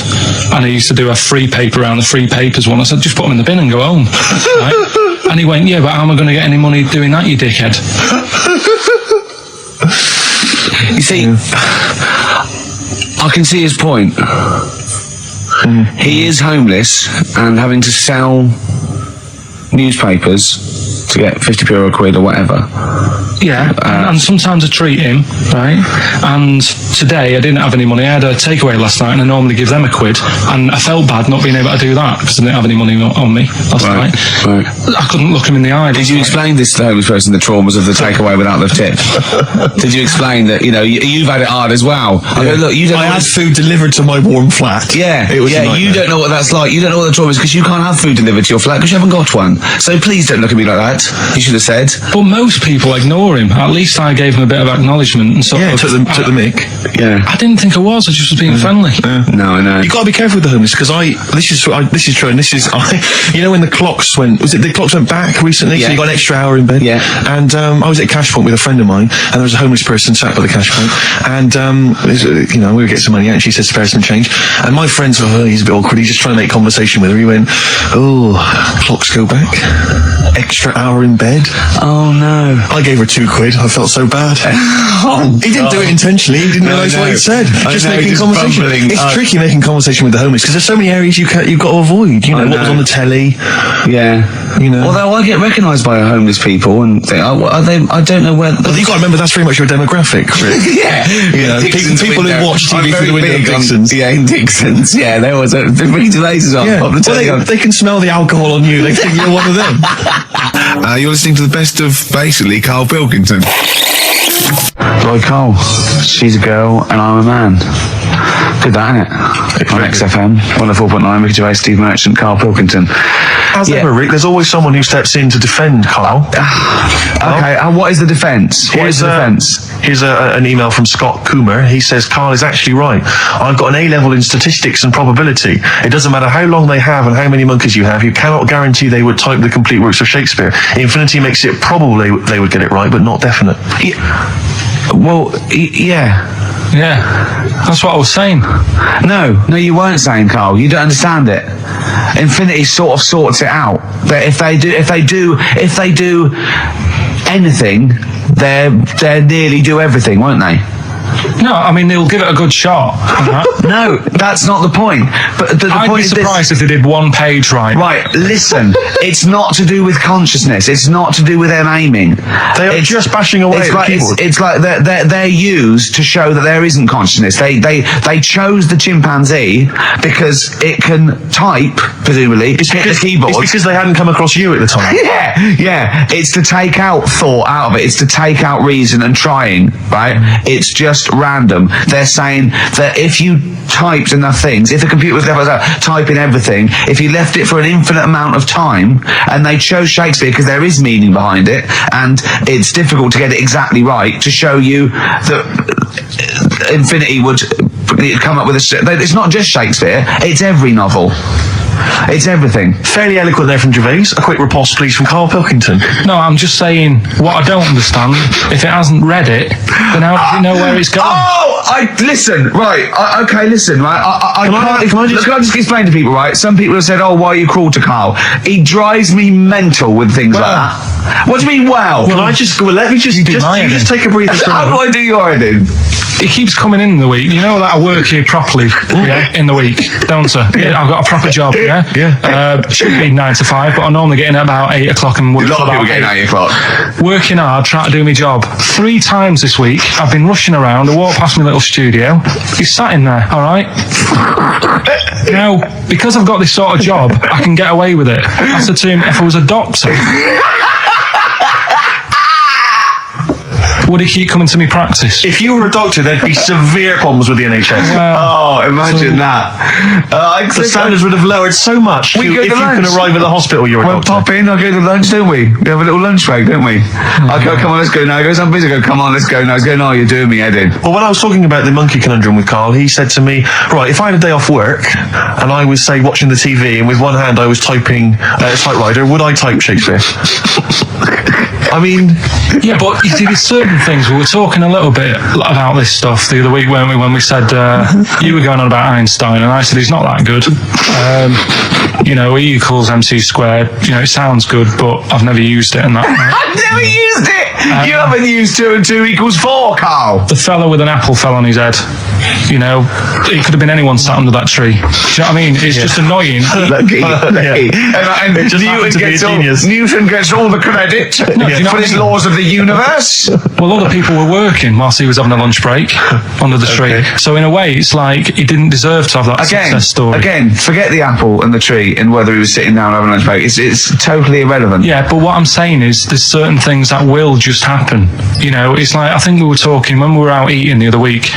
S3: and I used to do a free paper around the free papers one, I said, just put them in the bin and go home, right? And he went, yeah, but how am I going to get any money doing that, you dickhead?
S1: You see, I can see his point. He is homeless and having to sell newspapers to get 50p or a quid or whatever.
S3: Yeah, and sometimes I treat him, right? And today I didn't have any money. I had a takeaway last night, and I normally give them a quid. And I felt bad not being able to do that because I didn't have any money on me last night. Right. I couldn't look him in the eye.
S1: Did you explain this to the homeless person, the traumas of the takeaway without the tip? Did you explain that, you know, you've had it hard as well? I go, look, you don't.
S2: I had food delivered to my warm flat.
S1: Yeah, you don't know what that's like. You don't know what the trauma is because you can't have food delivered to your flat because you haven't got one. So please don't look at me like that. You should have said.
S3: But most people ignore him. At least I gave him a bit of acknowledgement and sort of.
S2: Took the mic.
S1: Yeah.
S3: I didn't think I was. I just was being friendly.
S2: Yeah.
S1: No, I know.
S2: You got to be careful with the homeless because this is true, and you know when the clocks went back recently, so you got an extra hour in bed.
S1: Yeah.
S2: And I was at Cash Point with a friend of mine, and there was a homeless person sat by the Cash Point, and you know, we were getting some money out, and she said, spare some change, and my friend's he's a bit awkward. He's just trying to make conversation with her. He went, oh, clocks go back. extra hour in bed.
S1: Oh no.
S2: I gave her £2. I felt so bad. He didn't do it intentionally. He didn't realise what he said. Just making conversation.
S1: bumbling.
S2: It's tricky making conversation with the homeless because there's so many areas you've got to avoid. You know, what was on the telly.
S1: Yeah.
S2: You know.
S1: Although I get recognised by homeless people and think, are they? I don't know where.
S2: But you've got to remember that's very much your demographic. Really.
S1: Yeah.
S2: You know, people who watch TV through the window of Dixon's.
S1: In Dixon's. Yeah, there was a big lasers on.
S2: Yeah. Well, they can smell the alcohol on you. They think you're one of them.
S4: You're listening to the best of basically Karl Pilkington.
S1: Lloyd Cole, she's a girl and I'm a man. Good that, innit? On XFM, 104.9, Ricky Gervais, Steve Merchant, Karl Pilkington.
S2: As ever, Rick, there's always someone who steps in to defend Karl.
S1: Okay, what is the defence? What is the defence?
S2: Here's an email from Scott Coomer. He says, Karl is actually right. I've got an A-level in statistics and probability. It doesn't matter how long they have and how many monkeys you have. You cannot guarantee they would type the complete works of Shakespeare. Infinity makes it probable they would get it right, but not definite.
S3: Yeah, that's what I was saying.
S1: No, you weren't saying, Karl. You don't understand it. Infinity sort of sorts it out. That if they do anything, they nearly do everything, won't they?
S3: No, I mean, they'll give it a good shot.
S1: No, that's not the point. But the
S3: I'd
S1: point
S3: be
S1: is
S3: surprised if they did one page right.
S1: Right, listen, it's not to do with consciousness. It's not to do with them aiming.
S2: They are just bashing away at the keyboard.
S1: It's like they're used to show that there isn't consciousness. They chose the chimpanzee because it can type, presumably, hit the keyboard.
S2: It's because they hadn't come across you at the time.
S1: Yeah. It's to take out thought out of it. It's to take out reason and trying, right? It's just random. They're saying that if you typed enough things, if the computer was left typing everything, if you left it for an infinite amount of time, and they chose Shakespeare because there is meaning behind it, and it's difficult to get it exactly right, to show you that Infinity would come up with it's not just Shakespeare, it's every novel. It's everything.
S2: Fairly eloquent there from Gervais. A quick riposte, please, from Karl Pilkington.
S3: No, I'm just saying, what I don't understand, if it hasn't read it, then how does it know where it's going?
S1: Listen, right, listen, right, can I just explain to people, right, some people have said, why are you cruel to Karl? He drives me mental with things like that. What do you mean, well?
S2: Can I just, let me just take a breather.
S1: How do I do your editing?
S3: He keeps coming in the week. You know that I work here properly in the week, don't I? Yeah, I've got a proper job, yeah? Should be 9 to 5, but I normally get in at about 8 o'clock and work
S1: A lot of
S3: about
S1: people getting 8 o'clock.
S3: Working hard, trying to do my job. 3 times this week, I've been rushing around. I walked past my little studio. He's sat in there, all right? Now, because I've got this sort of job, I can get away with it. I said to him, if I was a doctor, would he keep coming to me practice?
S2: If you were a doctor, there'd be severe problems with the NHS.
S1: Imagine that.
S2: The standards would have lowered so much if you can arrive at the hospital you're a doctor.
S1: Pop in, I'll go to lunch, don't we? We have a little lunch break, don't we? I go, come on, let's go now. He goes, I'm busy. I go, come on, let's go now. He's going, no, you're doing me head in.
S2: Well, when I was talking about the monkey conundrum with Karl, he said to me, right, if I had a day off work and I was, say, watching the TV and with one hand I was typing a typewriter, would I type Shakespeare? I mean...
S3: Yeah, but you see, there's certain things. We were talking a little bit about this stuff the other week, weren't we, when we said you were going on about Einstein, and I said he's not that good. E equals MC squared. It sounds good, but I've never used it and that.
S1: I've never used it! You haven't used 2 and 2 equals 4, Karl!
S3: The fella with an apple fell on his head. It could have been anyone sat under that tree. Do you know what I mean? It's just annoying.
S1: Lucky. And
S2: It just happened to be a genius.
S1: Newton gets all the credit for his laws of the universe.
S3: Well, other people were working whilst he was having a lunch break under the tree. So in a way, it's like he didn't deserve to have that success story.
S1: Again, forget the apple and the tree and whether he was sitting down having a lunch break. It's totally irrelevant.
S3: Yeah, but what I'm saying is there's certain things that will just happen. It's like, I think we were talking, when we were out eating the other week,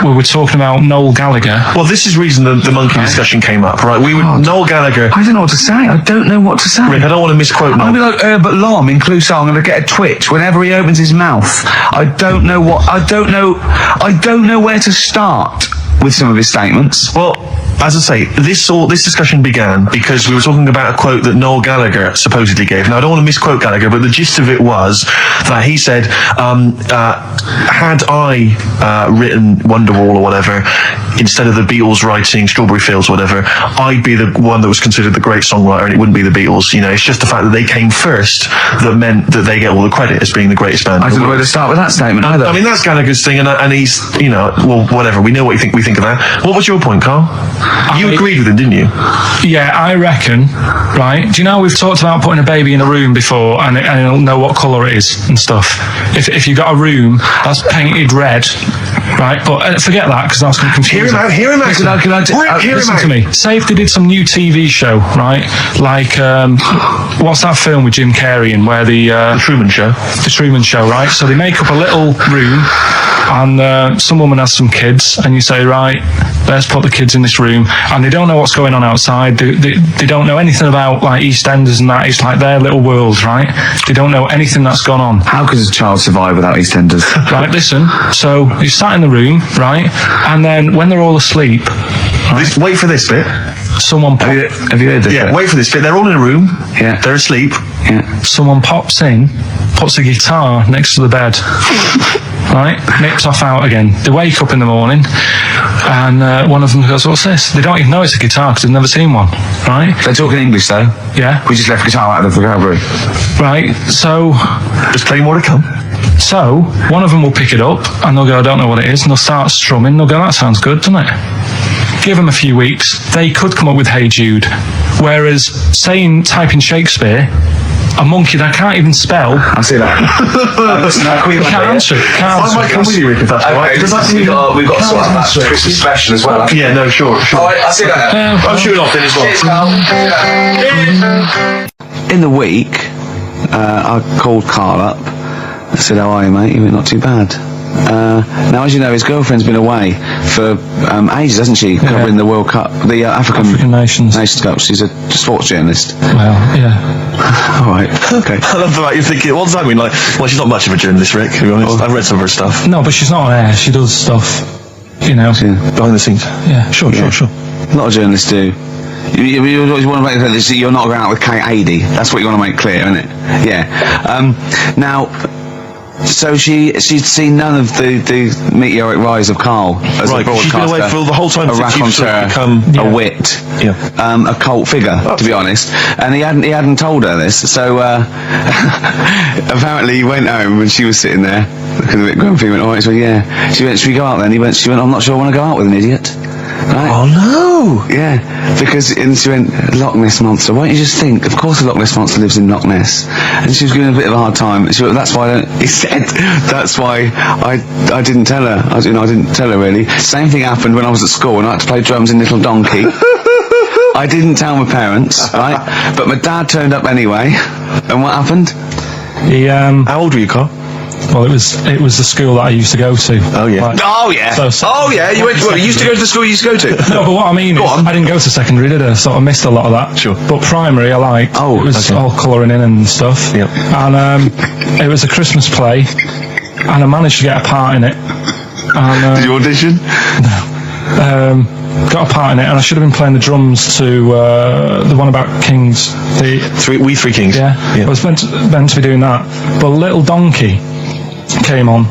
S3: we were talking about Noel Gallagher.
S2: Well, this is the reason the monkey discussion came up, right? Noel Gallagher...
S1: I don't know what to say. I don't know what to say.
S2: Rick, I don't want to misquote Noel.
S1: I'm going to be like Herbert Lom in Clouseau. I'm going to get a twitch whenever he opens his mouth. I don't know where to start with some of his statements.
S2: Well, as I say, this discussion began because we were talking about a quote that Noel Gallagher supposedly gave. Now, I don't want to misquote Gallagher, but the gist of it was that he said, had I written Wonderwall or whatever, instead of the Beatles writing Strawberry Fields or whatever, I'd be the one that was considered the great songwriter, and it wouldn't be the Beatles. You know, it's just the fact that they came first that meant that they get all the credit as being the greatest band.
S1: I didn't know where to start with that statement either.
S2: I mean, that's Gallagher's thing, and he's, you know, well, whatever. We know what we think of that. What was your point, Carl? You agreed with him, didn't you?
S3: Yeah, I reckon, right? Do you know we've talked about putting a baby in a room before and it'll know what colour it is and stuff? If you got a room that's painted red, right? But forget that, because that's going to confuse
S2: Hear him out.
S3: Listen to me. Say if they did some new TV show, right? Like, what's that film with Jim Carrey in where the
S2: Truman Show.
S3: The Truman Show, right? So they make up a little room and some woman has some kids and you say, right, let's put the kids in this room, and they don't know what's going on outside. They don't know anything about like EastEnders and that. It's like their little world, right? They don't know anything that's gone on.
S1: How could a child survive without EastEnders?
S3: Right, listen. So you sat in the room, right? And then when they're all asleep, right,
S2: Wait for this bit.
S3: someone
S1: Have you heard this?
S2: Yeah, wait for this bit. They're all in a room.
S1: Yeah.
S2: They're asleep.
S1: Yeah.
S3: someone pops in, puts a guitar next to the bed, right? Nips off out again. They wake up in the morning, and one of them goes, "What's this?" They don't even know it's a guitar because they've never seen one, right?
S1: They're talking English though.
S3: Yeah.
S1: We just left guitar out of the vocabulary.
S3: Right. So
S2: There's plenty more to come.
S3: one of them will pick it up and they'll go, "I don't know what it is," and they'll start strumming. They'll go, "That sounds good, doesn't it?" Give them a few weeks, they could come up with Hey Jude. Whereas, type in Shakespeare, a monkey that can't even spell.
S1: I see that.
S3: Can't answer it. Can't answer
S2: I might come with you, Rick, if that's all right.
S1: We've got to sort out that Christmas special as well.
S2: Yeah, no, sure.
S1: I see that.
S2: I'm shooting off then as well.
S1: In the week, I called Carl up. I said, "How are you, mate?" He went, "Not too bad." Now, as you know, his girlfriend's been away for ages, hasn't she? Covering the World Cup, the African
S3: Nations
S1: Cup. She's a sports journalist.
S3: Well, yeah.
S1: All right. Okay.
S2: I love the fact you're thinking, what does that mean? Like, well, she's not much of a journalist, Rick, to be honest. I've read some of her stuff.
S3: No, but she's not on air. She does stuff, you know.
S2: Behind the scenes.
S3: Yeah. Sure.
S1: A lot of journalists do. You always want to make clear that you're not going out with Kate Adie. That's what you want to make clear, isn't it? Yeah. Now, so she'd seen none of the meteoric rise of Carl as a broadcaster.
S2: She's been away for the whole time
S1: a
S2: since you've sort of
S1: raconteur,
S2: become
S1: a wit,
S2: Yeah.
S1: a cult figure, to be honest. And he hadn't told her this. So apparently he went home and she was sitting there looking a bit grumpy. He went, "All right." She went, "Yeah." She went, "Should we go out then?" She went, "I'm not sure I want to go out with an idiot." Right?
S2: Oh no!
S1: Yeah, and she went, "Loch Ness Monster. Why don't you just think? Of course the Loch Ness Monster lives in Loch Ness." And she was giving a bit of a hard time. She went, "That's why he said, that's why I didn't tell her. I didn't tell her really." Same thing happened when I was at school and I had to play drums in Little Donkey. I didn't tell my parents, right? But my dad turned up anyway. And what happened?
S3: He
S2: How old were you, Carl?
S3: Well, it was the school that I used to go to.
S2: Oh yeah.
S3: Like,
S1: You went. Well, you used to go to the school you used to go to.
S3: No, but what I mean is, I didn't go to secondary, did I? Sort of missed a lot of that.
S2: Sure.
S3: But primary, I liked.
S1: Oh,
S3: it was
S1: okay.
S3: all colouring in and stuff.
S2: Yep.
S3: And it was a Christmas play, and I managed to get a part in it. And,
S1: Did you audition?
S3: got a part in it, and I should have been playing the drums to the one about Kings.
S2: We Three Kings.
S3: Yeah. I was meant to be doing that, but Little Donkey came on,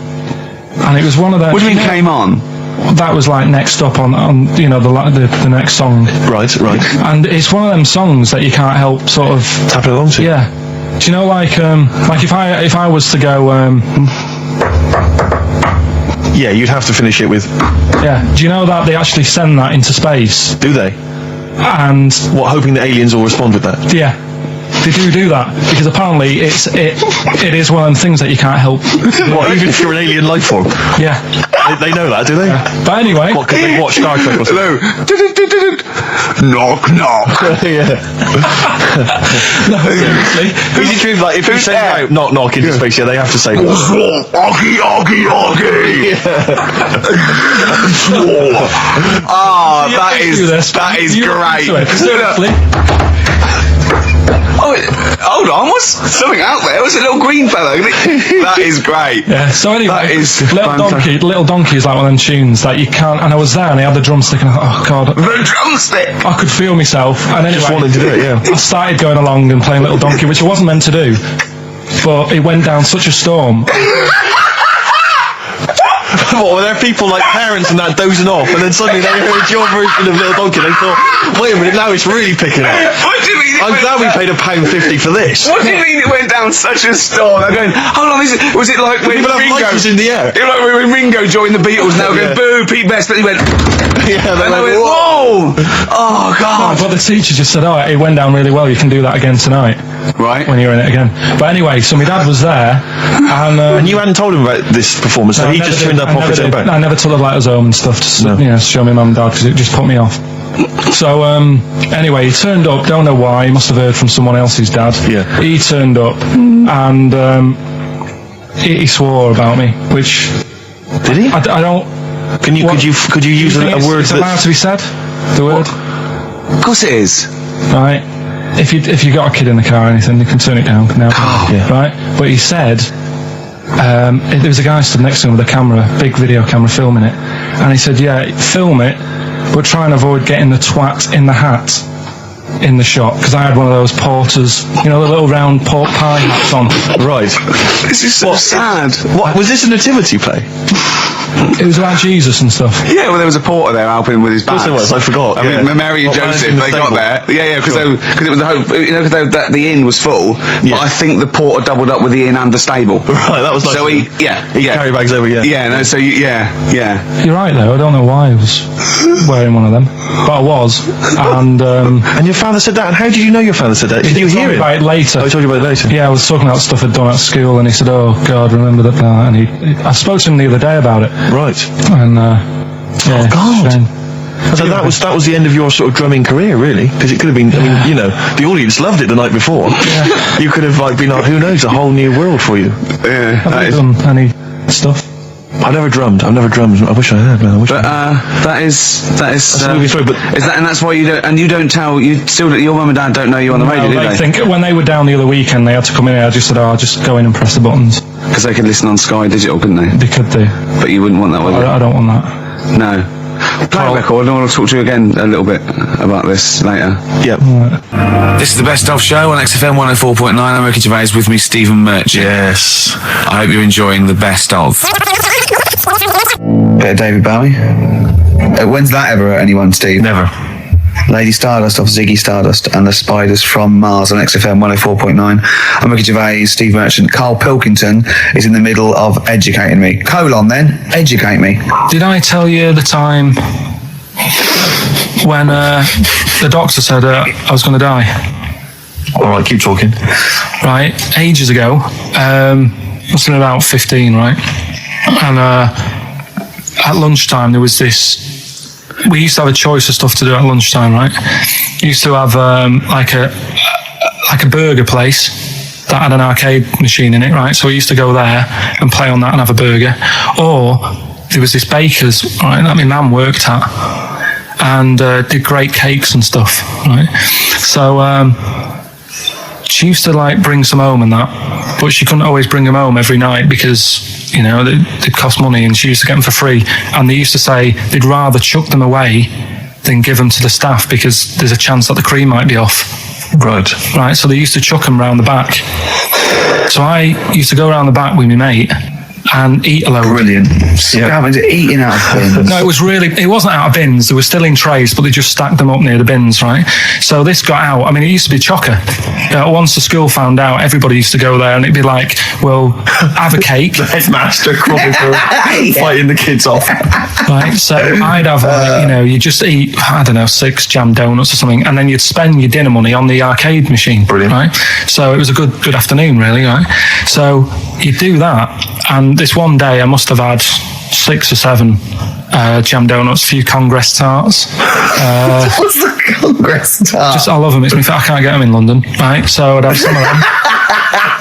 S3: and it was one of those.
S1: What do you mean came on?
S3: That was like next up on the next song.
S2: Right.
S3: And it's one of them songs that you can't help sort of
S2: Tap it along to.
S3: Yeah. Do you know like if I was to go
S2: Yeah, you'd have to finish it with.
S3: yeah. Do you know that they actually send that into space?
S2: Do they?
S3: And
S2: What, hoping that aliens will respond with that?
S3: yeah. They do that because apparently it is one of them things that you can't help.
S2: What, even if you're an alien life form?
S3: Yeah.
S2: They know that, do they?
S3: But anyway,
S2: What, because they watch Star Trek or something?
S1: Knock, knock.
S2: Yeah.
S3: seriously,
S2: Is it true, like, if you send out knock knock into space, they have to say
S1: Oggy, oggy, oggy. Ah, that is great.
S3: Seriously.
S1: Oh, hold on, what's something out there? It was a little green fellow. That is great.
S3: Yeah, so anyway,
S1: That is
S3: Little Donkey is like one of them tunes that you can't, and I was there and he had the drumstick and I thought, oh god,
S1: The drumstick.
S3: I could feel myself, and anyway,
S2: just wanted to do it, yeah.
S3: I started going along and playing Little Donkey, which I wasn't meant to do, but it went down such a storm.
S2: What, were there people like parents and that dozing off, and then suddenly they heard your version of Little Donkey, they thought, wait a minute, now it's really picking up.
S1: What do you mean?
S2: I'm glad we paid £1.50 for this.
S1: What do you mean it went down such a storm? They're going, hold on, was it like when
S2: People have
S1: Ringo...
S2: lighters in the air.
S1: It was like when Ringo joined the Beatles, now going, boo, Pete Best, but he went...
S2: Yeah,
S1: and I went, whoa! Oh, God.
S3: But the teacher just said, it went down really well, you can do that again tonight.
S1: Right.
S3: When you're in it again. But anyway, so my dad was there,
S2: And you hadn't told him about this performance, so he just turned up off his own back.
S3: I never took the letters home and stuff to show my mum and dad, because it just put me off. So, anyway, he turned up, don't know why, he must have heard from someone else's dad.
S2: Yeah.
S3: He turned up, and he swore about me, which...
S2: Did he?
S3: I don't...
S2: Could you use a word
S3: it's allowed to be said? The word?
S1: Of course it is.
S3: Right. If you got a kid in the car or anything, you can turn it down now.
S2: Yeah.
S3: Right? But he said... there was a guy stood next to him with a camera, big video camera, filming it. And he said, film it, but try and avoid getting the twat in the hat in the shot, because I had one of those porters, the little round pork pie hats on.
S2: Right.
S1: This is so sad.
S2: What, was this a nativity play?
S3: It was about Jesus and stuff.
S1: Yeah, well, there was a porter there helping with his bags.
S2: Of course there was, I forgot.
S1: I mean, Mary and Joseph, they got there. Yeah, because it was the hope, because the inn was full.
S2: Yeah.
S1: But I think the porter doubled up with the inn and the stable.
S2: Right, that was nice.
S1: So he
S2: carry bags over, yeah.
S1: Yeah, no, so yeah.
S3: You're right though, I don't know why I was wearing one of them, but I was. And
S2: your father said that, and how did you know your father said that? Did you hear it?
S3: About it later.
S2: Oh, he told you about it later?
S3: Yeah, I was talking about stuff I'd done at school, and he said, "Oh God, remember that?" And I spoke to him the other day about it.
S2: Right.
S3: And
S2: oh God.
S3: Shame.
S2: So that was the end of your sort of drumming career, really, because it could have been. I mean, the audience loved it the night before. Yeah. You could have been like, who knows, a whole new world for you.
S1: Yeah.
S3: Have you done any stuff?
S2: I've never drummed. I wish I had, man.
S1: That is
S2: that's a movie story, but
S1: is that, and that's why you don't tell your mum and dad don't know you on the radio, do they?
S3: I think when they were down the other weekend, they had to come in here. I just said, I'll just go in and press the buttons.
S1: Because they could listen on Sky Digital, couldn't they?
S3: They could do.
S1: But you wouldn't want that, would you?
S3: I don't want that.
S1: No. Play a record, and I want to talk to you again a little bit about this later.
S2: Yep.
S1: This is the Best Of Show on XFM 104.9. I'm Ricky Gervais, with me Stephen Merchant.
S2: Yes.
S1: I hope you're enjoying the Best Of. Bit of David Bowie. When's that ever hurt anyone, Steve?
S2: Never.
S1: Lady Stardust off Ziggy Stardust and the Spiders from Mars on XFM 104.9. I'm Ricky Gervais, Steve Merchant. Karl Pilkington is in the middle of educating me. Then, educate me.
S3: Did I tell you the time when the doctor said I was going to die?
S2: All right, keep talking.
S3: Right, ages ago, must have been about 15, right? And at lunchtime there was this. We used to have a choice of stuff to do at lunchtime, right? We used to have like a burger place that had an arcade machine in it, right? So we used to go there and play on that and have a burger. Or there was this baker's, right, that my mum worked at, and did great cakes and stuff, right? So she used to like bring some home and that, but she couldn't always bring them home every night because they'd cost money, and she used to get them for free. And they used to say they'd rather chuck them away than give them to the staff because there's a chance that the cream might be off.
S2: Right.
S3: So they used to chuck them round the back. So I used to go around the back with my mate and eat a load.
S1: Brilliant. Eating out of bins.
S3: No, it wasn't out of bins. They were still in trays, but they just stacked them up near the bins, right? So this got out. I mean, it used to be chocker. Once the school found out, everybody used to go there, and it'd be like, well, have a cake.
S2: The headmaster fighting the kids off.
S3: Right, so I'd have, you just eat, 6 jam donuts or something, and then you'd spend your dinner money on the arcade machine.
S2: Brilliant.
S3: Right? So it was a good afternoon, really, right? So you do that, and this one day I must have had 6 or 7 jam donuts, a few Congress tarts.
S1: What's the Congress tart?
S3: I love them. It's me. I can't get them in London, right? So I'd have some of them.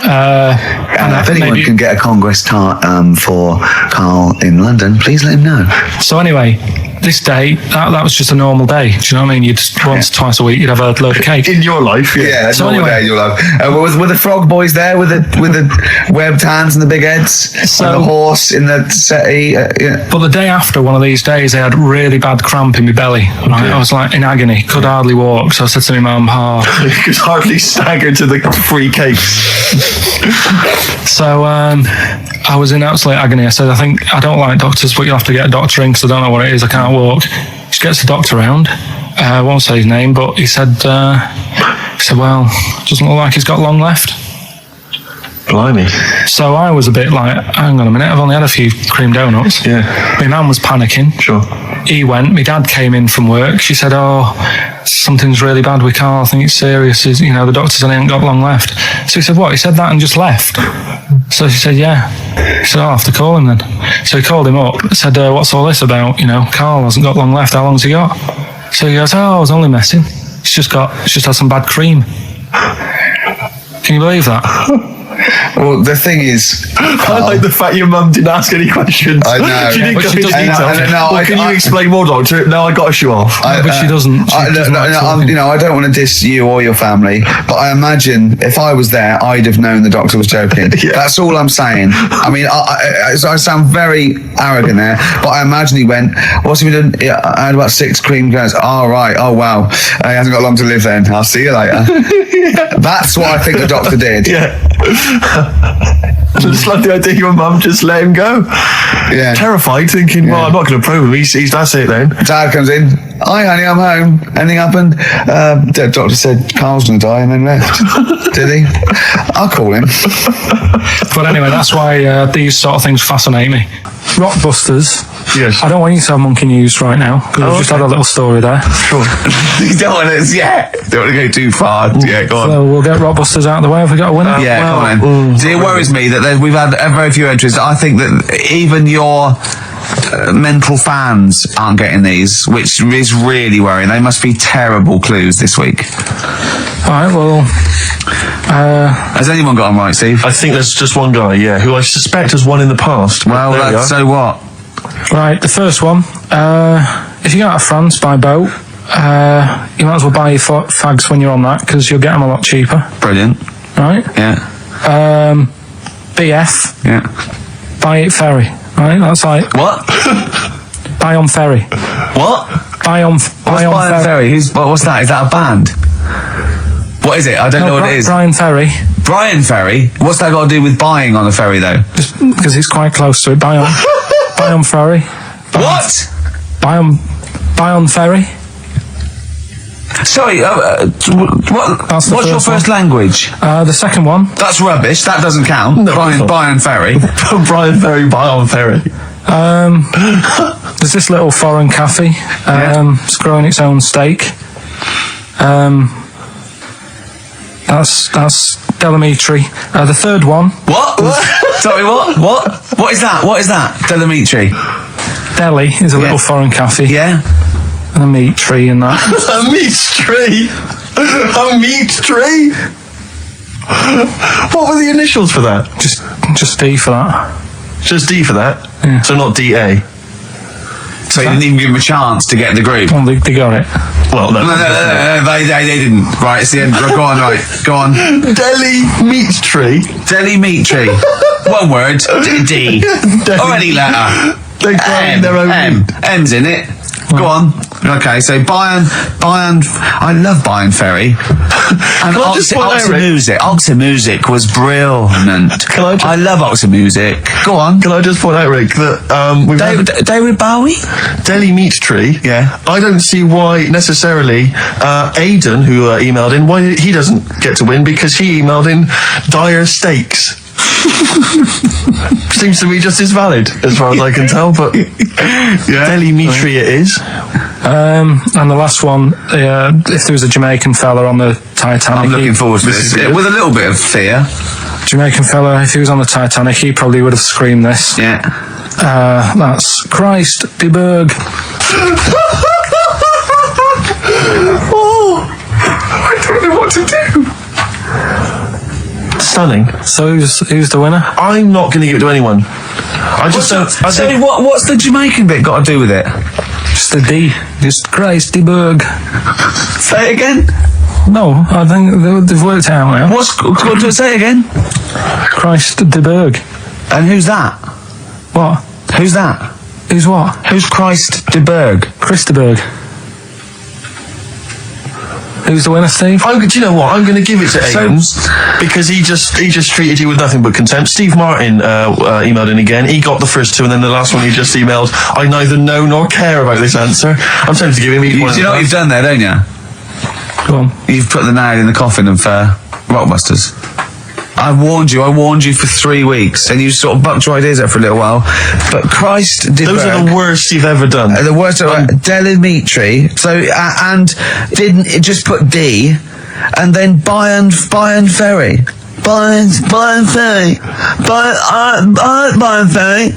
S1: If anyone can get a Congress tart for Karl in London, please let him know.
S3: So anyway, this day, that was just a normal day. Do you know what I mean? You'd twice a week, you'd have a load of cake.
S2: In your life,
S1: yeah.
S3: So
S1: normal day in your life. Were the frog boys there with the webbed hands and the big heads? And the horse in the settee?
S3: But the day after one of these days, I had really bad cramp in my belly. Right? I was like in agony, could hardly walk. So I said to my mum,
S2: you could hardly stagger to the free cakes.
S3: So I I was in absolute agony. I said, I don't like doctors, but you'll have to get a doctor in because I don't know what it is. I can't walk. She gets the doctor round. I won't say his name, but he said, well, doesn't look like he's got long left.
S2: Blimey.
S3: So I was a bit like, hang on a minute, I've only had a few cream donuts.
S2: Yeah.
S3: My nan was panicking.
S2: Sure.
S3: He went, my dad came in from work. She said, something's really bad with Karl. I think it's serious. The doctor said he ain't got long left. So he said, what? He said that and just left? So she said, yeah. He said, I'll have to call him then. So he called him up, said, what's all this about? Karl hasn't got long left. How long's he got? So he goes, I was only messing. It's just had some bad cream. Can you believe that?
S1: Well, the thing is,
S2: I like the fact your mum didn't ask any questions.
S1: I know.
S2: She didn't
S3: but
S2: go
S3: she
S2: into
S3: doesn't.
S2: detail. Can you explain more, doctor? No, I got to shoot off.
S3: But she doesn't.
S1: I don't want to diss you or your family, but I imagine if I was there, I'd have known the doctor was joking.
S2: Yeah.
S1: That's all I'm saying. I mean, I sound very arrogant there, but I imagine he went, what's he been doing? Yeah, I had about 6 cream goes. Oh, right. Oh, wow. He hasn't got long to live then. I'll see you later. Yeah. That's what I think the doctor did.
S2: Yeah. I just like the idea your mum just let him go.
S1: Yeah.
S2: Terrified, thinking, well, I'm not going to probe him. He's that's it then.
S1: Dad comes in. Hi, honey, I'm home. Anything happened? The doctor said Karl's going to die and then left. Did he? I'll call him.
S3: But anyway, that's why these sort of things fascinate me. Rockbusters.
S2: Yes.
S3: I don't want you to have monkey news right now because I've just had a little story there.
S2: Sure.
S1: You don't want to go too far. Yeah, go on.
S3: So we'll get Rockbusters out of the way. Have we got a winner?
S1: Yeah, come on then. See, it worries me that we've had very few entries. I think that even your mental fans aren't getting these, which is really worrying. They must be terrible clues this week.
S3: All right, well...
S1: Has anyone got them right, Steve?
S2: I think there's just one guy, who I suspect has won in the past.
S1: Well, so what?
S3: Right, the first one. If you go out of France by boat, you might as well buy your fags when you're on that because you'll get them a lot cheaper.
S1: Brilliant.
S3: Right?
S1: Yeah.
S3: BF.
S1: Yeah.
S3: Buy it ferry. Right? That's like...
S1: What?
S3: Buy on ferry.
S1: What?
S3: Buy on
S1: ferry. What's that? Is that a band? What is it? I don't know what it is.
S3: Brian Ferry.
S1: Brian Ferry? What's that got to do with buying on a ferry, though?
S3: Just because it's quite close to it. Buy on ferry.
S1: What?
S3: Buy on ferry.
S1: Sorry, what's your first language?
S3: The second one.
S1: That's rubbish. That doesn't count.
S2: No,
S1: Brian Ferry.
S2: Brian Ferry, buy on ferry.
S3: There's this little foreign cafe. It's growing its own steak. That's Delamitri. The third one.
S1: What? Sorry, what? What is that? What is that? Delamitri.
S3: Deli is a little foreign cafe.
S1: Yeah.
S3: And a meat tree and that.
S2: A meat tree? A meat tree? What were the initials for that?
S3: Just D for that.
S2: Just D for that?
S3: Yeah.
S2: So not DA?
S1: So you didn't even give them a chance to get the group?
S3: Well, they got it.
S2: Well, no.
S1: No, they didn't. Right, it's the end. Go on, right. Go on.
S2: Deli meat tree?
S1: Deli meat tree. One word. D. Or any letter.
S2: They grind their own
S1: M.
S2: meat.
S1: M's in it. Go on. Okay, so Bayern, I love Bayern Ferry. And Oxy Music was brilliant. I love Oxy Music. Go on.
S2: Can I just point out, Rick, that we've
S1: David Bowie?
S2: Deli Meat Tree.
S1: Yeah.
S2: I don't see why necessarily Aidan, who emailed in, why he doesn't get to win because he emailed in dire steaks. Seems to be just as valid as far as I can tell, but Deli Meat Tree it is.
S3: And the last one, if there was a Jamaican fella on the Titanic...
S1: I'm looking forward to this. With a little bit of fear.
S3: Jamaican fella, if he was on the Titanic, he probably would have screamed this.
S1: Yeah.
S3: That's Christ de Berg.
S2: I don't know what to do. Stunning.
S3: So who's the winner?
S2: I'm not going to give it to anyone.
S1: What's the Jamaican bit got to do with it?
S3: Just a D. Just Christ de Berg.
S1: Say it again.
S3: No, I think they've worked it out now.
S1: Say it again.
S3: Christ de Berg.
S1: And who's that?
S3: What?
S1: Who's that?
S3: Who's what?
S1: Who's Christ de Berg?
S3: Chris de Berg. Who's the winner, Steve?
S2: Do you know what? I'm going to give it to Ames because he just treated you with nothing but contempt. Steve Martin emailed in again. He got the first two, and then the last one he just emailed, I neither know nor care about this answer. I'm tempted to give him each one.
S1: Do you know what you've done there, don't you?
S3: Go on.
S1: You've put the nail in the coffin of Rockbusters. I warned you for 3 weeks, and you sort of bucked your ideas up for a little while. But Christ,
S2: those are the worst you've ever done.
S1: The worst. Delimitri. So and didn't it just put D, and then Bayern Ferry. Bayern Ferry. Bayern Ferry.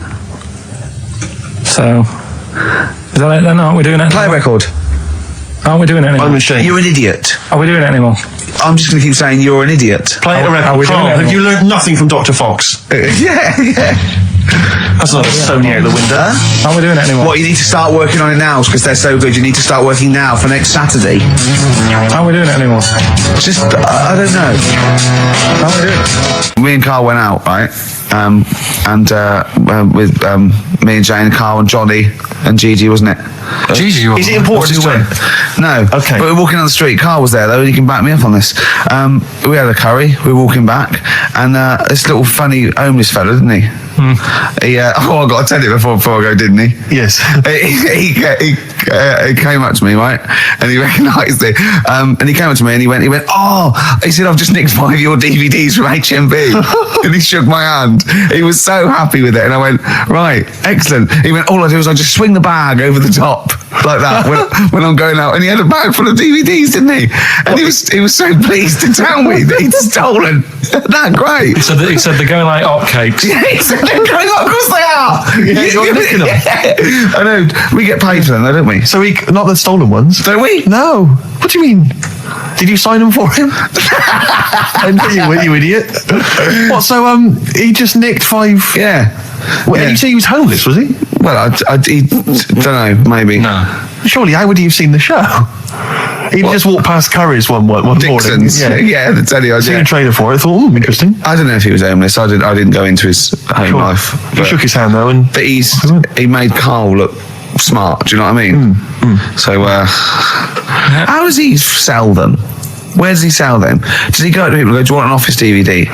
S3: So, is that it then? Aren't we doing it?
S1: Play a record.
S3: Aren't we doing it anymore?
S2: I'm ashamed.
S1: You're an idiot.
S3: Are we doing it anymore?
S1: I'm just going to keep saying you're an idiot.
S2: Play a record.
S3: Are we doing
S2: Carl,
S3: it
S2: have
S3: anymore?
S2: you learned nothing from Dr. Fox?
S1: Yeah.
S2: That's not Sony out the window.
S3: Aren't we doing it anymore?
S1: What, you need to start working on it now because they're so good. You need to start working now for next Saturday.
S3: Aren't we doing it anymore?
S1: Just, I don't know.
S3: Aren't we doing it?
S1: Me and Carl went out, right? With me and Jane, Carl and Johnny and Gigi, wasn't it?
S3: Gigi,
S2: Is it important who went?
S1: No.
S2: Okay.
S1: But we were walking down the street. Carl was there, though, and he can back me up on this. We had a curry. We were walking back, and this little funny homeless fella, didn't he? He I got to tell you before I go, didn't he?
S2: Yes.
S1: He came up to me, right, and he recognised it. And he came up to me and he went, oh, he said, I've just nicked 5 of your DVDs from HMV. And he shook my hand. He was so happy with it, and I went, right, excellent. He went, all I do is I just swing the bag over the top like that when I'm going out, and he had a bag full of DVDs, didn't he? And he was so pleased to tell me that he'd stolen. That great.
S3: So he said they're going like hotcakes.
S1: Yeah, he said they're going up. Of course they are.
S2: Yeah, you're nicking them.
S1: I know. We get paid for them, though, don't we?
S2: So not the stolen ones?
S1: Don't we?
S2: No. What do you mean? Did you sign them for him? you idiot. What, so he just nicked 5?
S1: Yeah.
S2: Well,
S1: Yeah.
S2: you say he was homeless, was he?
S1: Well, I don't know, maybe.
S3: No.
S2: Surely, how would he have seen the show? He'd just walked past Curry's one morning.
S1: Dixon's.
S2: Yeah.
S1: The telly.
S2: Seen a trailer for it. I thought, interesting.
S1: I don't know if he was homeless. I didn't go into his home life.
S2: He shook his hand though, and
S1: But he made Carl look smart. Do you know what I mean? So, how does he sell them? Where does he sell them? Does he go to people and go, do you want an Office DVD?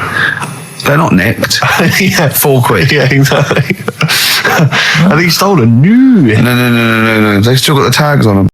S1: They're not nicked.
S2: yeah,
S1: £4.
S2: yeah, exactly. Are these stolen? No.
S1: No. They've still got the tags on them.